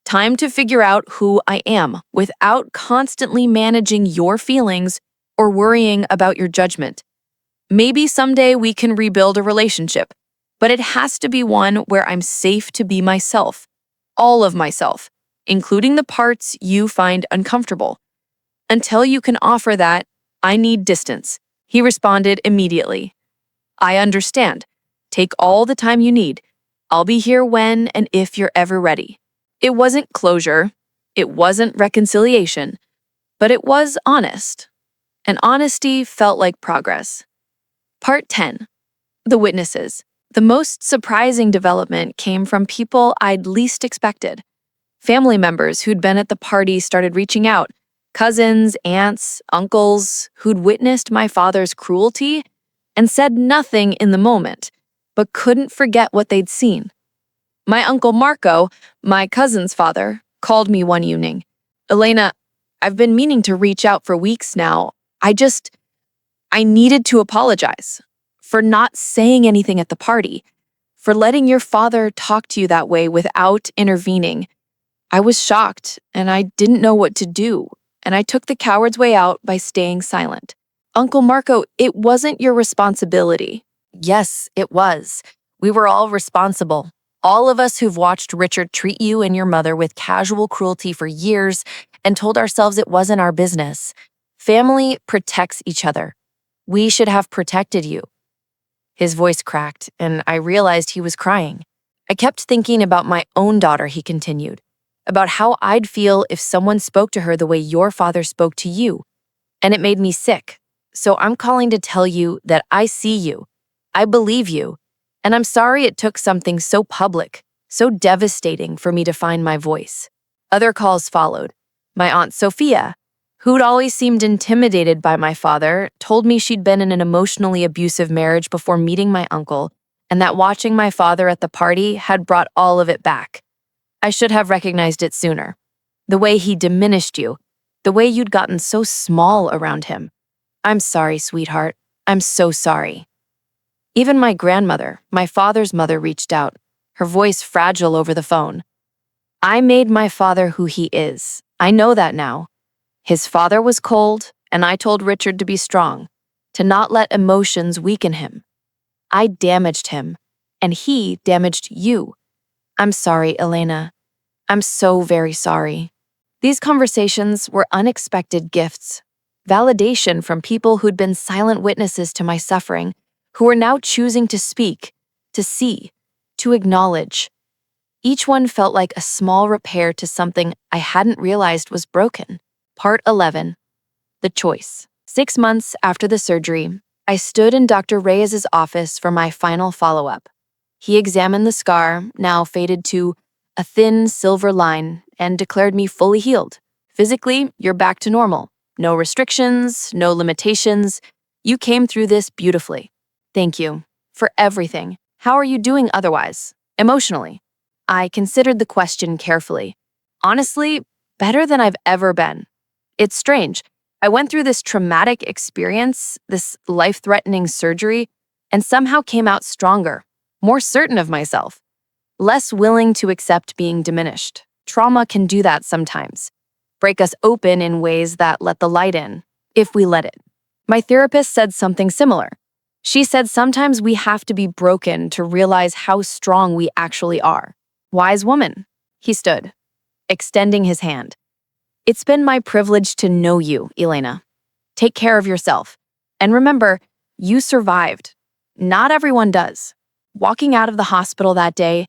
Time to figure out who I am without constantly managing your feelings or worrying about your judgment. Maybe someday we can rebuild a relationship, but it has to be one where I'm safe to be myself, all of myself, including the parts you find uncomfortable. Until you can offer that, I need distance. He responded immediately. I understand. Take all the time you need. I'll be here when and if you're ever ready. It wasn't closure. It wasn't reconciliation. But it was honest. And honesty felt like progress. Part 10. The witnesses. The most surprising development came from people I'd least expected. Family members who'd been at the party started reaching out. Cousins, aunts, uncles who'd witnessed my father's cruelty and said nothing in the moment, but couldn't forget what they'd seen. My uncle Marco, my cousin's father, called me one evening. Elena, I've been meaning to reach out for weeks now. I needed to apologize for not saying anything at the party, for letting your father talk to you that way without intervening. I was shocked and I didn't know what to do, and I took the coward's way out by staying silent. Uncle Marco, it wasn't your responsibility. Yes, it was. We were all responsible. All of us who've watched Richard treat you and your mother with casual cruelty for years and told ourselves it wasn't our business. Family protects each other. We should have protected you. His voice cracked, and I realized he was crying. I kept thinking about my own daughter, he continued, about how I'd feel if someone spoke to her the way your father spoke to you. And it made me sick. So I'm calling to tell you that I see you. I believe you. And I'm sorry it took something so public, so devastating for me to find my voice. Other calls followed. My Aunt Sophia, who'd always seemed intimidated by my father, told me she'd been in an emotionally abusive marriage before meeting my uncle, and that watching my father at the party had brought all of it back. I should have recognized it sooner. The way he diminished you, the way you'd gotten so small around him. I'm sorry, sweetheart. I'm so sorry. Even my grandmother, my father's mother, reached out, her voice fragile over the phone. I made my father who he is. I know that now. His father was cold, and I told Richard to be strong, to not let emotions weaken him. I damaged him, and he damaged you. I'm sorry, Elena. I'm so very sorry. These conversations were unexpected gifts, validation from people who'd been silent witnesses to my suffering, who were now choosing to speak, to see, to acknowledge. Each one felt like a small repair to something I hadn't realized was broken. Part 11. The Choice. 6 months after the surgery, I stood in Dr. Reyes's office for my final follow-up. He examined the scar, now faded to a thin silver line, and declared me fully healed. Physically, you're back to normal. No restrictions, no limitations. You came through this beautifully. Thank you for everything. How are you doing otherwise, emotionally? I considered the question carefully. Honestly, better than I've ever been. It's strange. I went through this traumatic experience, this life-threatening surgery, and somehow came out stronger, more certain of myself, less willing to accept being diminished. Trauma can do that sometimes, break us open in ways that let the light in, if we let it. My therapist said something similar. She said sometimes we have to be broken to realize how strong we actually are. Wise woman. He stood, extending his hand. It's been my privilege to know you, Elena. Take care of yourself. And remember, you survived. Not everyone does. Walking out of the hospital that day,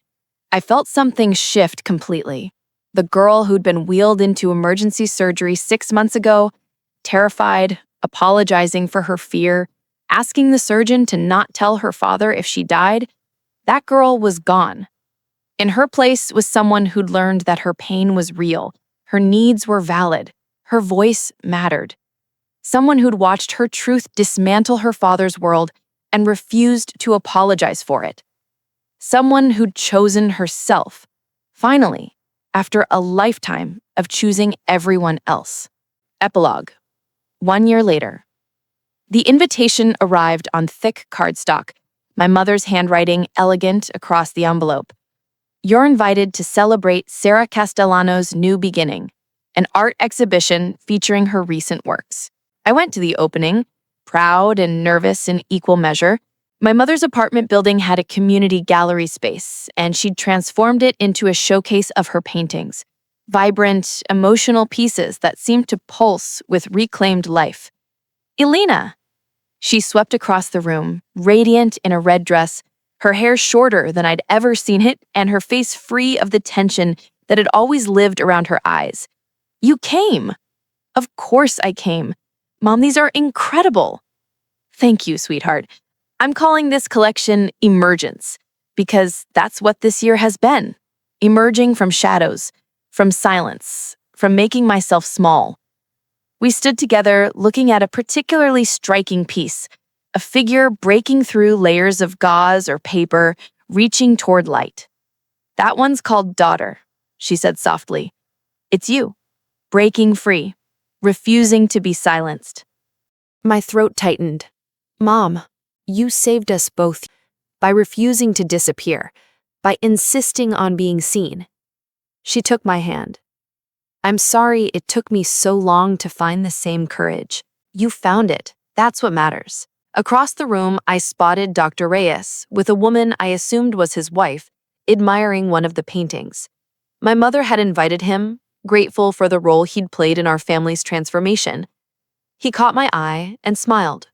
I felt something shift completely. The girl who'd been wheeled into emergency surgery 6 months ago, terrified, apologizing for her fear, asking the surgeon to not tell her father if she died, that girl was gone. In her place was someone who'd learned that her pain was real, her needs were valid, her voice mattered. Someone who'd watched her truth dismantle her father's world and refused to apologize for it. Someone who'd chosen herself, finally, after a lifetime of choosing everyone else. Epilogue. 1 year later. The invitation arrived on thick cardstock, my mother's handwriting elegant across the envelope. You're invited to celebrate Sarah Castellano's new beginning, an art exhibition featuring her recent works. I went to the opening, proud and nervous in equal measure. My mother's apartment building had a community gallery space, and she'd transformed it into a showcase of her paintings, vibrant, emotional pieces that seemed to pulse with reclaimed life. Elena! She swept across the room, radiant in a red dress, her hair shorter than I'd ever seen it, and her face free of the tension that had always lived around her eyes. You came! Of course I came. Mom, these are incredible. Thank you, sweetheart. I'm calling this collection Emergence, because that's what this year has been. Emerging from shadows, from silence, from making myself small. We stood together looking at a particularly striking piece, a figure breaking through layers of gauze or paper, reaching toward light. That one's called Daughter, she said softly. It's you, breaking free, refusing to be silenced. My throat tightened. Mom, you saved us both by refusing to disappear, by insisting on being seen. She took my hand. I'm sorry it took me so long to find the same courage. You found it. That's what matters. Across the room, I spotted Dr. Reyes, with a woman I assumed was his wife, admiring one of the paintings. My mother had invited him, grateful for the role he'd played in our family's transformation. He caught my eye and smiled,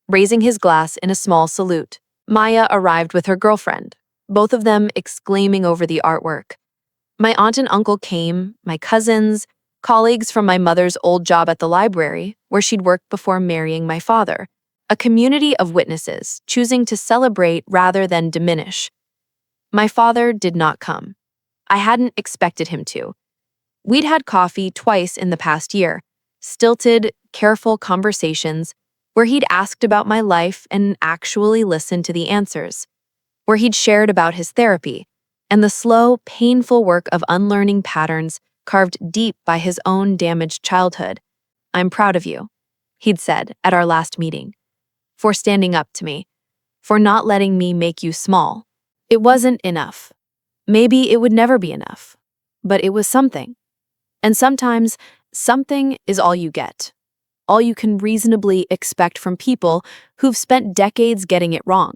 raising his glass in a small salute. Maya arrived with her girlfriend, both of them exclaiming over the artwork. My aunt and uncle came, my cousins, colleagues from my mother's old job at the library, where she'd worked before marrying my father. A community of witnesses, choosing to celebrate rather than diminish. My father did not come. I hadn't expected him to. We'd had coffee twice in the past year, stilted, careful conversations where he'd asked about my life and actually listened to the answers, where he'd shared about his therapy and the slow, painful work of unlearning patterns carved deep by his own damaged childhood. "I'm proud of you," he'd said at our last meeting, "for standing up to me, for not letting me make you small." It wasn't enough. Maybe it would never be enough, but it was something. And sometimes, something is all you get, all you can reasonably expect from people who've spent decades getting it wrong.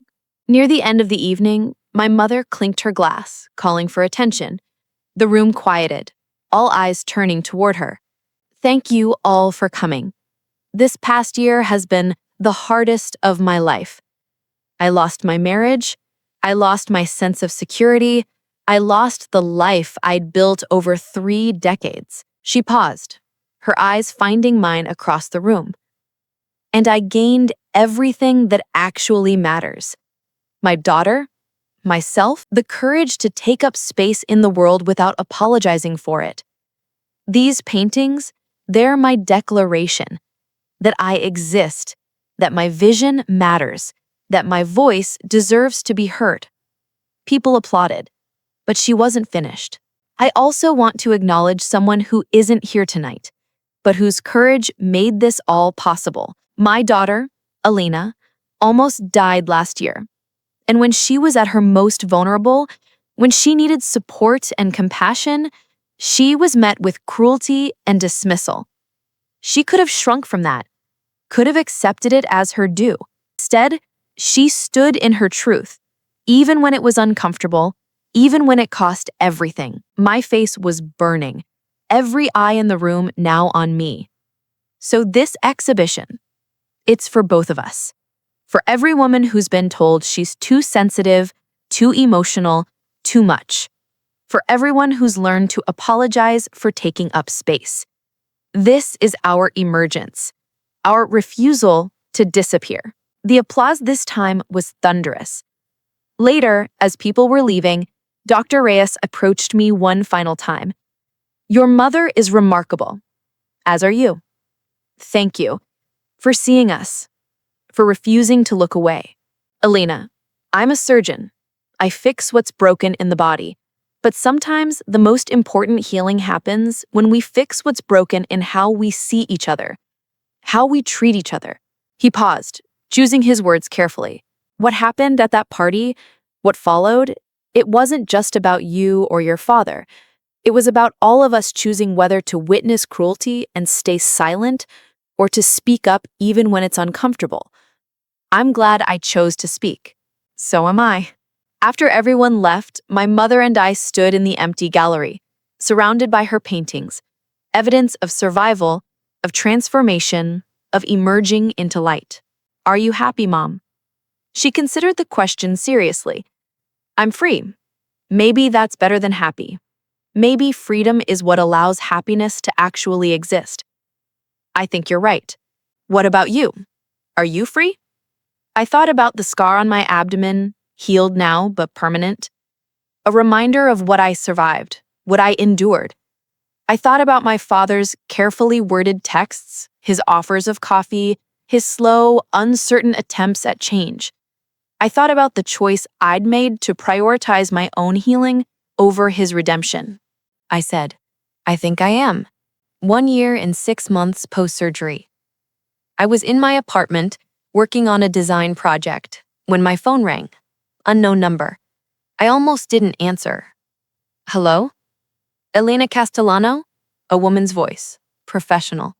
Near the end of the evening, my mother clinked her glass, calling for attention. The room quieted, all eyes turning toward her. "Thank you all for coming. This past year has been the hardest of my life. I lost my marriage. I lost my sense of security. I lost the life I'd built over 3 decades." She paused, her eyes finding mine across the room. "And I gained everything that actually matters. My daughter, myself, the courage to take up space in the world without apologizing for it. These paintings, they're my declaration that I exist, that my vision matters, that my voice deserves to be heard." People applauded, but she wasn't finished. "I also want to acknowledge someone who isn't here tonight, but whose courage made this all possible. My daughter, Alina, almost died last year. And when she was at her most vulnerable, when she needed support and compassion, she was met with cruelty and dismissal. She could have shrunk from that, could have accepted it as her due. Instead, she stood in her truth, even when it was uncomfortable, even when it cost everything." My face was burning, every eye in the room now on me. So this exhibition, it's for both of us. For every woman who's been told she's too sensitive, too emotional, too much. For everyone who's learned to apologize for taking up space. This is our emergence, our refusal to disappear. The applause this time was thunderous. Later, as people were leaving, Dr. Reyes approached me one final time. "Your mother is remarkable, as are you. Thank you for seeing us, for refusing to look away. Alina, I'm a surgeon. I fix what's broken in the body. But sometimes the most important healing happens when we fix what's broken in how we see each other, how we treat each other." He paused, choosing his words carefully. "What happened at that party, what followed, it wasn't just about you or your father. It was about all of us choosing whether to witness cruelty and stay silent or to speak up even when it's uncomfortable. I'm glad I chose to speak. So am I." After everyone left, my mother and I stood in the empty gallery, surrounded by her paintings, evidence of survival, of transformation, of emerging into light. "Are you happy, Mom?" She considered the question seriously. "I'm free. Maybe that's better than happy. Maybe freedom is what allows happiness to actually exist." "I think you're right. What about you? Are you free?" I thought about the scar on my abdomen, healed now but permanent. A reminder of what I survived, what I endured. I thought about my father's carefully worded texts, his offers of coffee, his slow, uncertain attempts at change. I thought about the choice I'd made to prioritize my own healing over his redemption. I said, "I think I am." 1 year and 6 months post-surgery. I was in my apartment, working on a design project, when my phone rang. Unknown number. I almost didn't answer. "Hello? Elena Castellano?" A woman's voice, professional.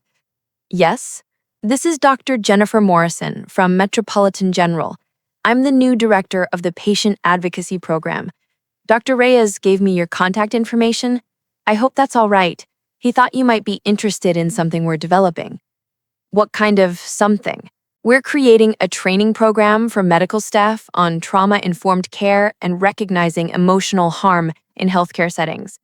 "Yes? This is Dr. Jennifer Morrison from Metropolitan General. I'm the new director of the Patient Advocacy Program. Dr. Reyes gave me your contact information. I hope that's all right. He thought you might be interested in something we're developing." "What kind of something?" "We're creating a training program for medical staff on trauma-informed care and recognizing emotional harm in healthcare settings.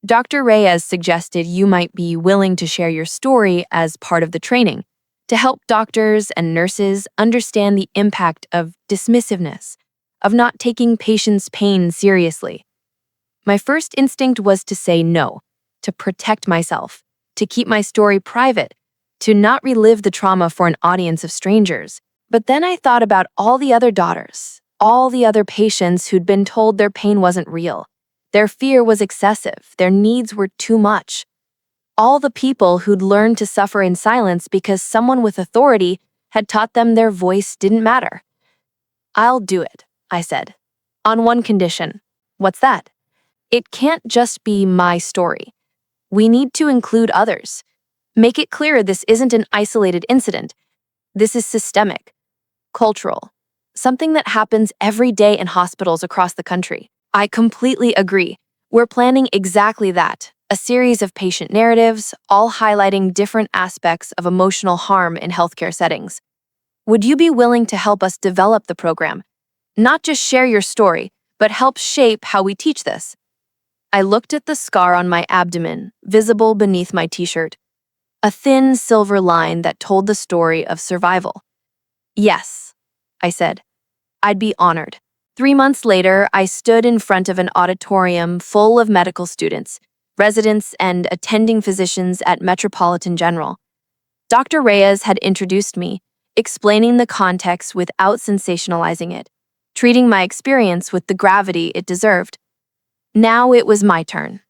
Dr. Reyes suggested you might be willing to share your story as part of the training to help doctors and nurses understand the impact of dismissiveness, of not taking patients' pain seriously." My first instinct was to say no, to protect myself, to keep my story private, to not relive the trauma for an audience of strangers. But then I thought about all the other daughters, all the other patients who'd been told their pain wasn't real. Their fear was excessive, their needs were too much. All the people who'd learned to suffer in silence because someone with authority had taught them their voice didn't matter. "I'll do it," I said. "On one condition." "What's that?" "It can't just be my story. We need to include others. Make it clear this isn't an isolated incident. This is systemic, cultural, something that happens every day in hospitals across the country." I completely agree. We're planning exactly that, a series of patient narratives, all highlighting different aspects of emotional harm in healthcare settings. Would you be willing to help us develop the program? Not just share your story, but help shape how we teach this. I looked at the scar on my abdomen, visible beneath my t-shirt, a thin silver line that told the story of survival. "Yes," I said. "I'd be honored." 3 months later, I stood in front of an auditorium full of medical students, residents, and attending physicians at Metropolitan General. Dr. Reyes had introduced me, explaining the context without sensationalizing it, treating my experience with the gravity it deserved. Now it was my turn.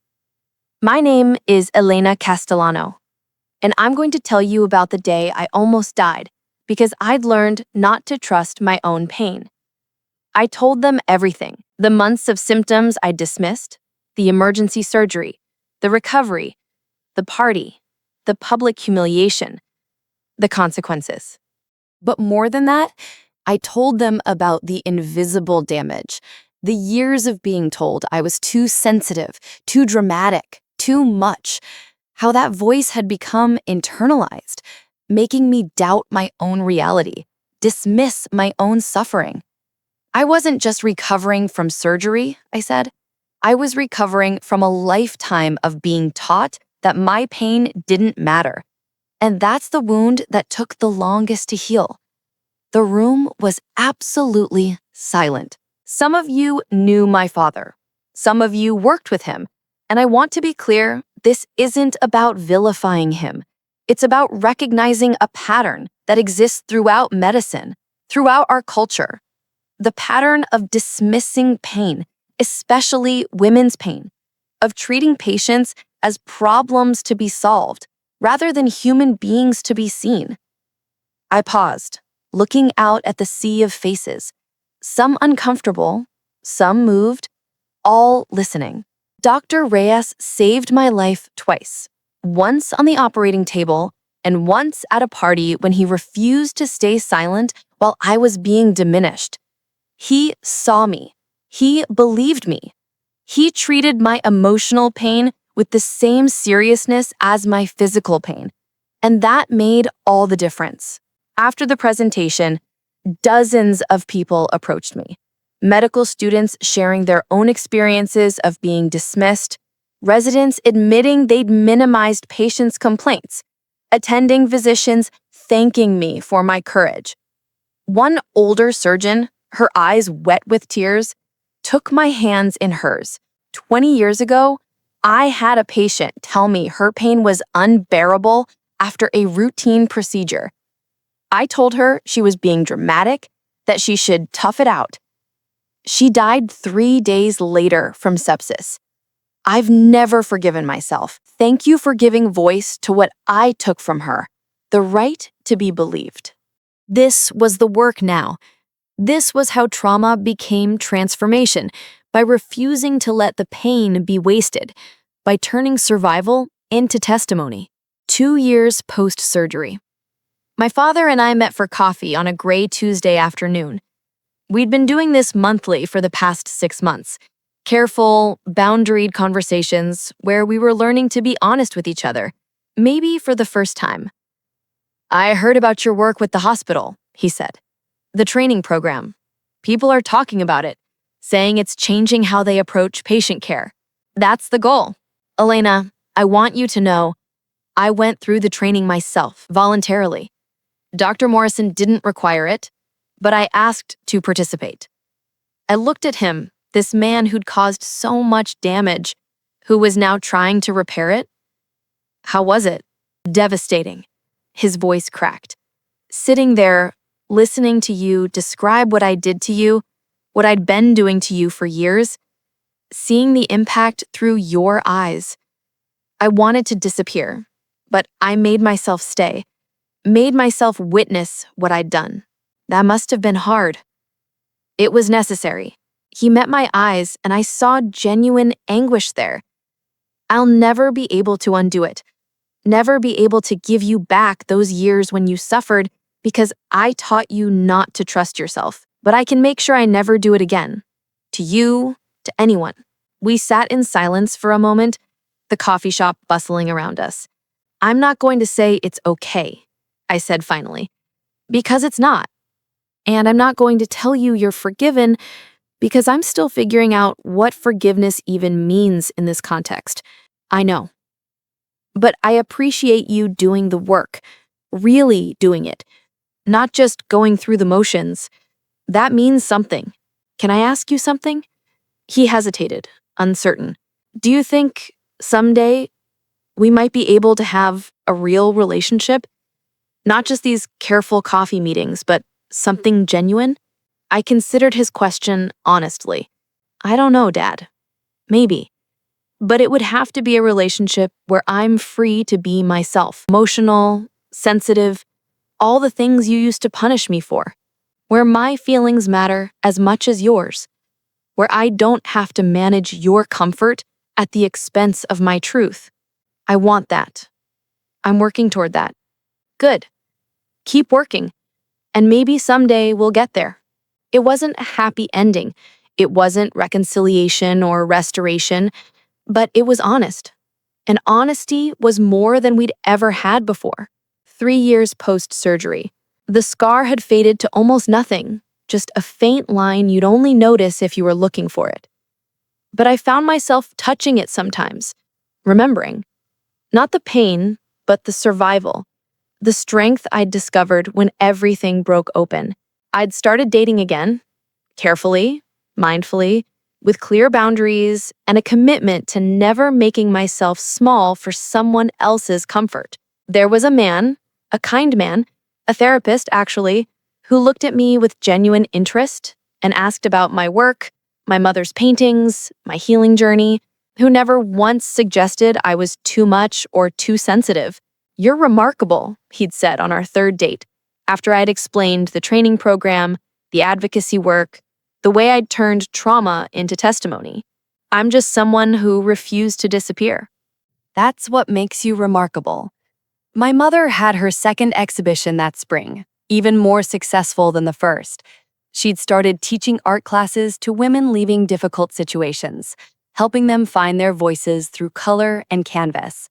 "My name is Elena Castellano, and I'm going to tell you about the day I almost died because I'd learned not to trust my own pain." I told them everything, the months of symptoms I dismissed, the emergency surgery, the recovery, the party, the public humiliation, the consequences. But more than that, I told them about the invisible damage, the years of being told I was too sensitive, too dramatic, too much, how that voice had become internalized, making me doubt my own reality, dismiss my own suffering. I wasn't just recovering from surgery, I said. I was recovering from a lifetime of being taught that my pain didn't matter. And that's the wound that took the longest to heal. The room was absolutely silent. Some of you knew my father. Some of you worked with him. And I want to be clear, this isn't about vilifying him. It's about recognizing a pattern that exists throughout medicine, throughout our culture. The pattern of dismissing pain, especially women's pain, of treating patients as problems to be solved, rather than human beings to be seen. I paused, looking out at the sea of faces, some uncomfortable, some moved, all listening. Dr. Reyes saved my life twice, once on the operating table and once at a party when he refused to stay silent while I was being diminished. He saw me. He believed me. He treated my emotional pain with the same seriousness as my physical pain. And that made all the difference. After the presentation, dozens of people approached me. Medical students sharing their own experiences of being dismissed, residents admitting they'd minimized patients' complaints, attending physicians thanking me for my courage. One older surgeon, her eyes wet with tears, took my hands in hers. 20 years ago, I had a patient tell me her pain was unbearable after a routine procedure. I told her she was being dramatic, that she should tough it out. She died 3 days later from sepsis. I've never forgiven myself. Thank you for giving voice to what I took from her, the right to be believed. This was the work now. This was how trauma became transformation, by refusing to let the pain be wasted, by turning survival into testimony. 2 years post-surgery. My father and I met for coffee on a gray Tuesday afternoon. We'd been doing this monthly for the past 6 months. Careful, boundaried conversations where we were learning to be honest with each other, maybe for the first time. "I heard about your work with the hospital," he said. "The training program. People are talking about it, saying it's changing how they approach patient care. That's the goal. Elena, I want you to know, I went through the training myself, voluntarily. Dr. Morrison didn't require it, but I asked to participate." I looked at him, this man who'd caused so much damage, who was now trying to repair it. How was it? Devastating. His voice cracked. Sitting there, listening to you describe what I did to you, what I'd been doing to you for years, seeing the impact through your eyes. I wanted to disappear, but I made myself stay, made myself witness what I'd done. That must have been hard. It was necessary. He met my eyes, and I saw genuine anguish there. I'll never be able to undo it, never be able to give you back those years when you suffered because I taught you not to trust yourself. But I can make sure I never do it again. To you, to anyone. We sat in silence for a moment, the coffee shop bustling around us. I'm not going to say it's okay, I said finally, because it's not. And I'm not going to tell you you're forgiven because I'm still figuring out what forgiveness even means in this context. I know. But I appreciate you doing the work, really doing it, not just going through the motions. That means something. Can I ask you something? He hesitated, uncertain. Do you think someday we might be able to have a real relationship? Not just these careful coffee meetings, but something genuine? I considered his question honestly. I don't know, Dad. Maybe. But it would have to be a relationship where I'm free to be myself. Emotional, sensitive, all the things you used to punish me for. Where my feelings matter as much as yours. Where I don't have to manage your comfort at the expense of my truth. I want that. I'm working toward that. Good. Keep working. And maybe someday we'll get there. It wasn't a happy ending. It wasn't reconciliation or restoration, but it was honest. And honesty was more than we'd ever had before. 3 years post-surgery, the scar had faded to almost nothing, just a faint line you'd only notice if you were looking for it. But I found myself touching it sometimes, remembering. Not the pain, but the survival. The strength I'd discovered when everything broke open. I'd started dating again, carefully, mindfully, with clear boundaries and a commitment to never making myself small for someone else's comfort. There was a man, a kind man, a therapist actually, who looked at me with genuine interest and asked about my work, my mother's paintings, my healing journey, who never once suggested I was too much or too sensitive. You're remarkable, he'd said on our third date, after I'd explained the training program, the advocacy work, the way I'd turned trauma into testimony. I'm just someone who refused to disappear. That's what makes you remarkable. My mother had her second exhibition that spring, even more successful than the first. She'd started teaching art classes to women leaving difficult situations, helping them find their voices through color and canvas.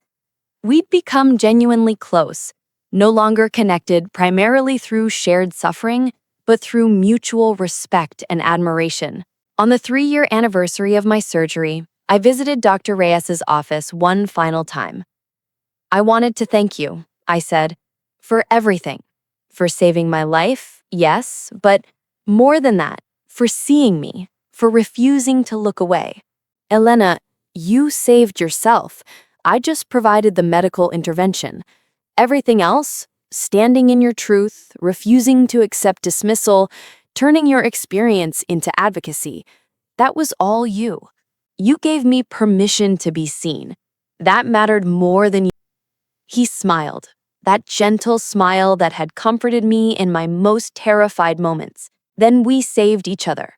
We'd become genuinely close, no longer connected primarily through shared suffering, but through mutual respect and admiration. On the 3-year anniversary of my surgery, I visited Dr. Reyes's office one final time. I wanted to thank you, I said, for everything. For saving my life, yes, but more than that, for seeing me, for refusing to look away. Elena, you saved yourself. I just provided the medical intervention. Everything else, standing in your truth, refusing to accept dismissal, turning your experience into advocacy, that was all you. You gave me permission to be seen. That mattered more than you. He smiled, that gentle smile that had comforted me in my most terrified moments. Then we saved each other.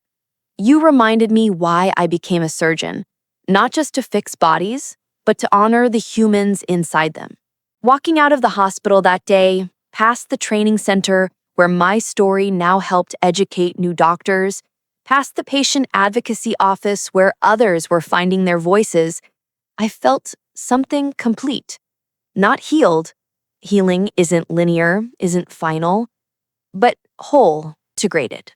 You reminded me why I became a surgeon, not just to fix bodies, but to honor the humans inside them. Walking out of the hospital that day, past the training center where my story now helped educate new doctors, past the patient advocacy office where others were finding their voices, I felt something complete. Not healed. Healing isn't linear, isn't final, but whole, integrated.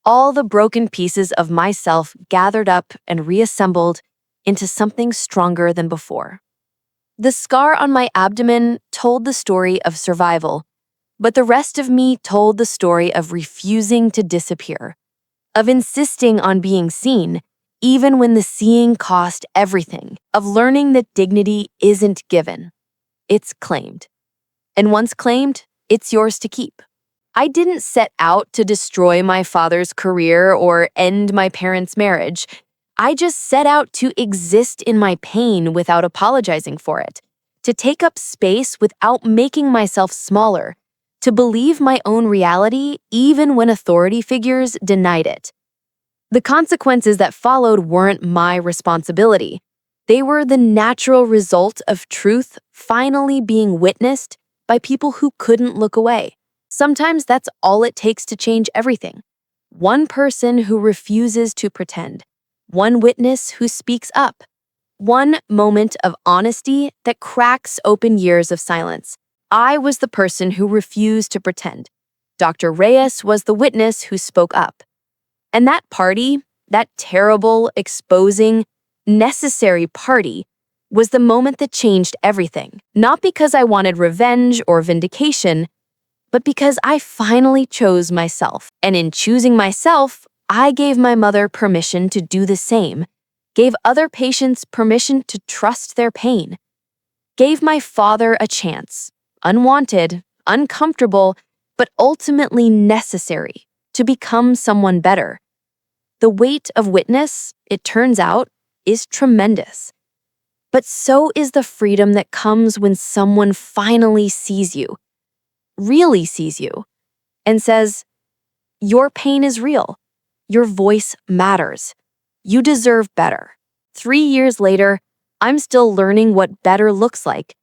All the broken pieces of myself gathered up and reassembled into something stronger than before. The scar on my abdomen told the story of survival, but the rest of me told the story of refusing to disappear, of insisting on being seen, even when the seeing cost everything, of learning that dignity isn't given. It's claimed. And once claimed, it's yours to keep. I didn't set out to destroy my father's career or end my parents' marriage. I just set out to exist in my pain without apologizing for it, to take up space without making myself smaller, to believe my own reality even when authority figures denied it. The consequences that followed weren't my responsibility. They were the natural result of truth finally being witnessed by people who couldn't look away. Sometimes that's all it takes to change everything. One person who refuses to pretend. One witness who speaks up. One moment of honesty that cracks open years of silence. I was the person who refused to pretend. Dr. Reyes was the witness who spoke up. And that party, that terrible, exposing, necessary party, was the moment that changed everything. Not because I wanted revenge or vindication, but because I finally chose myself. And in choosing myself, I gave my mother permission to do the same, gave other patients permission to trust their pain, gave my father a chance, unwanted, uncomfortable, but ultimately necessary, to become someone better. The weight of witness, it turns out, is tremendous. But so is the freedom that comes when someone finally sees you, really sees you, and says, your pain is real. Your voice matters. You deserve better. 3 years later, I'm still learning what better looks like.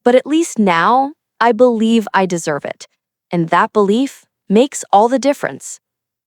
But at least now, I believe I deserve it. And that belief makes all the difference.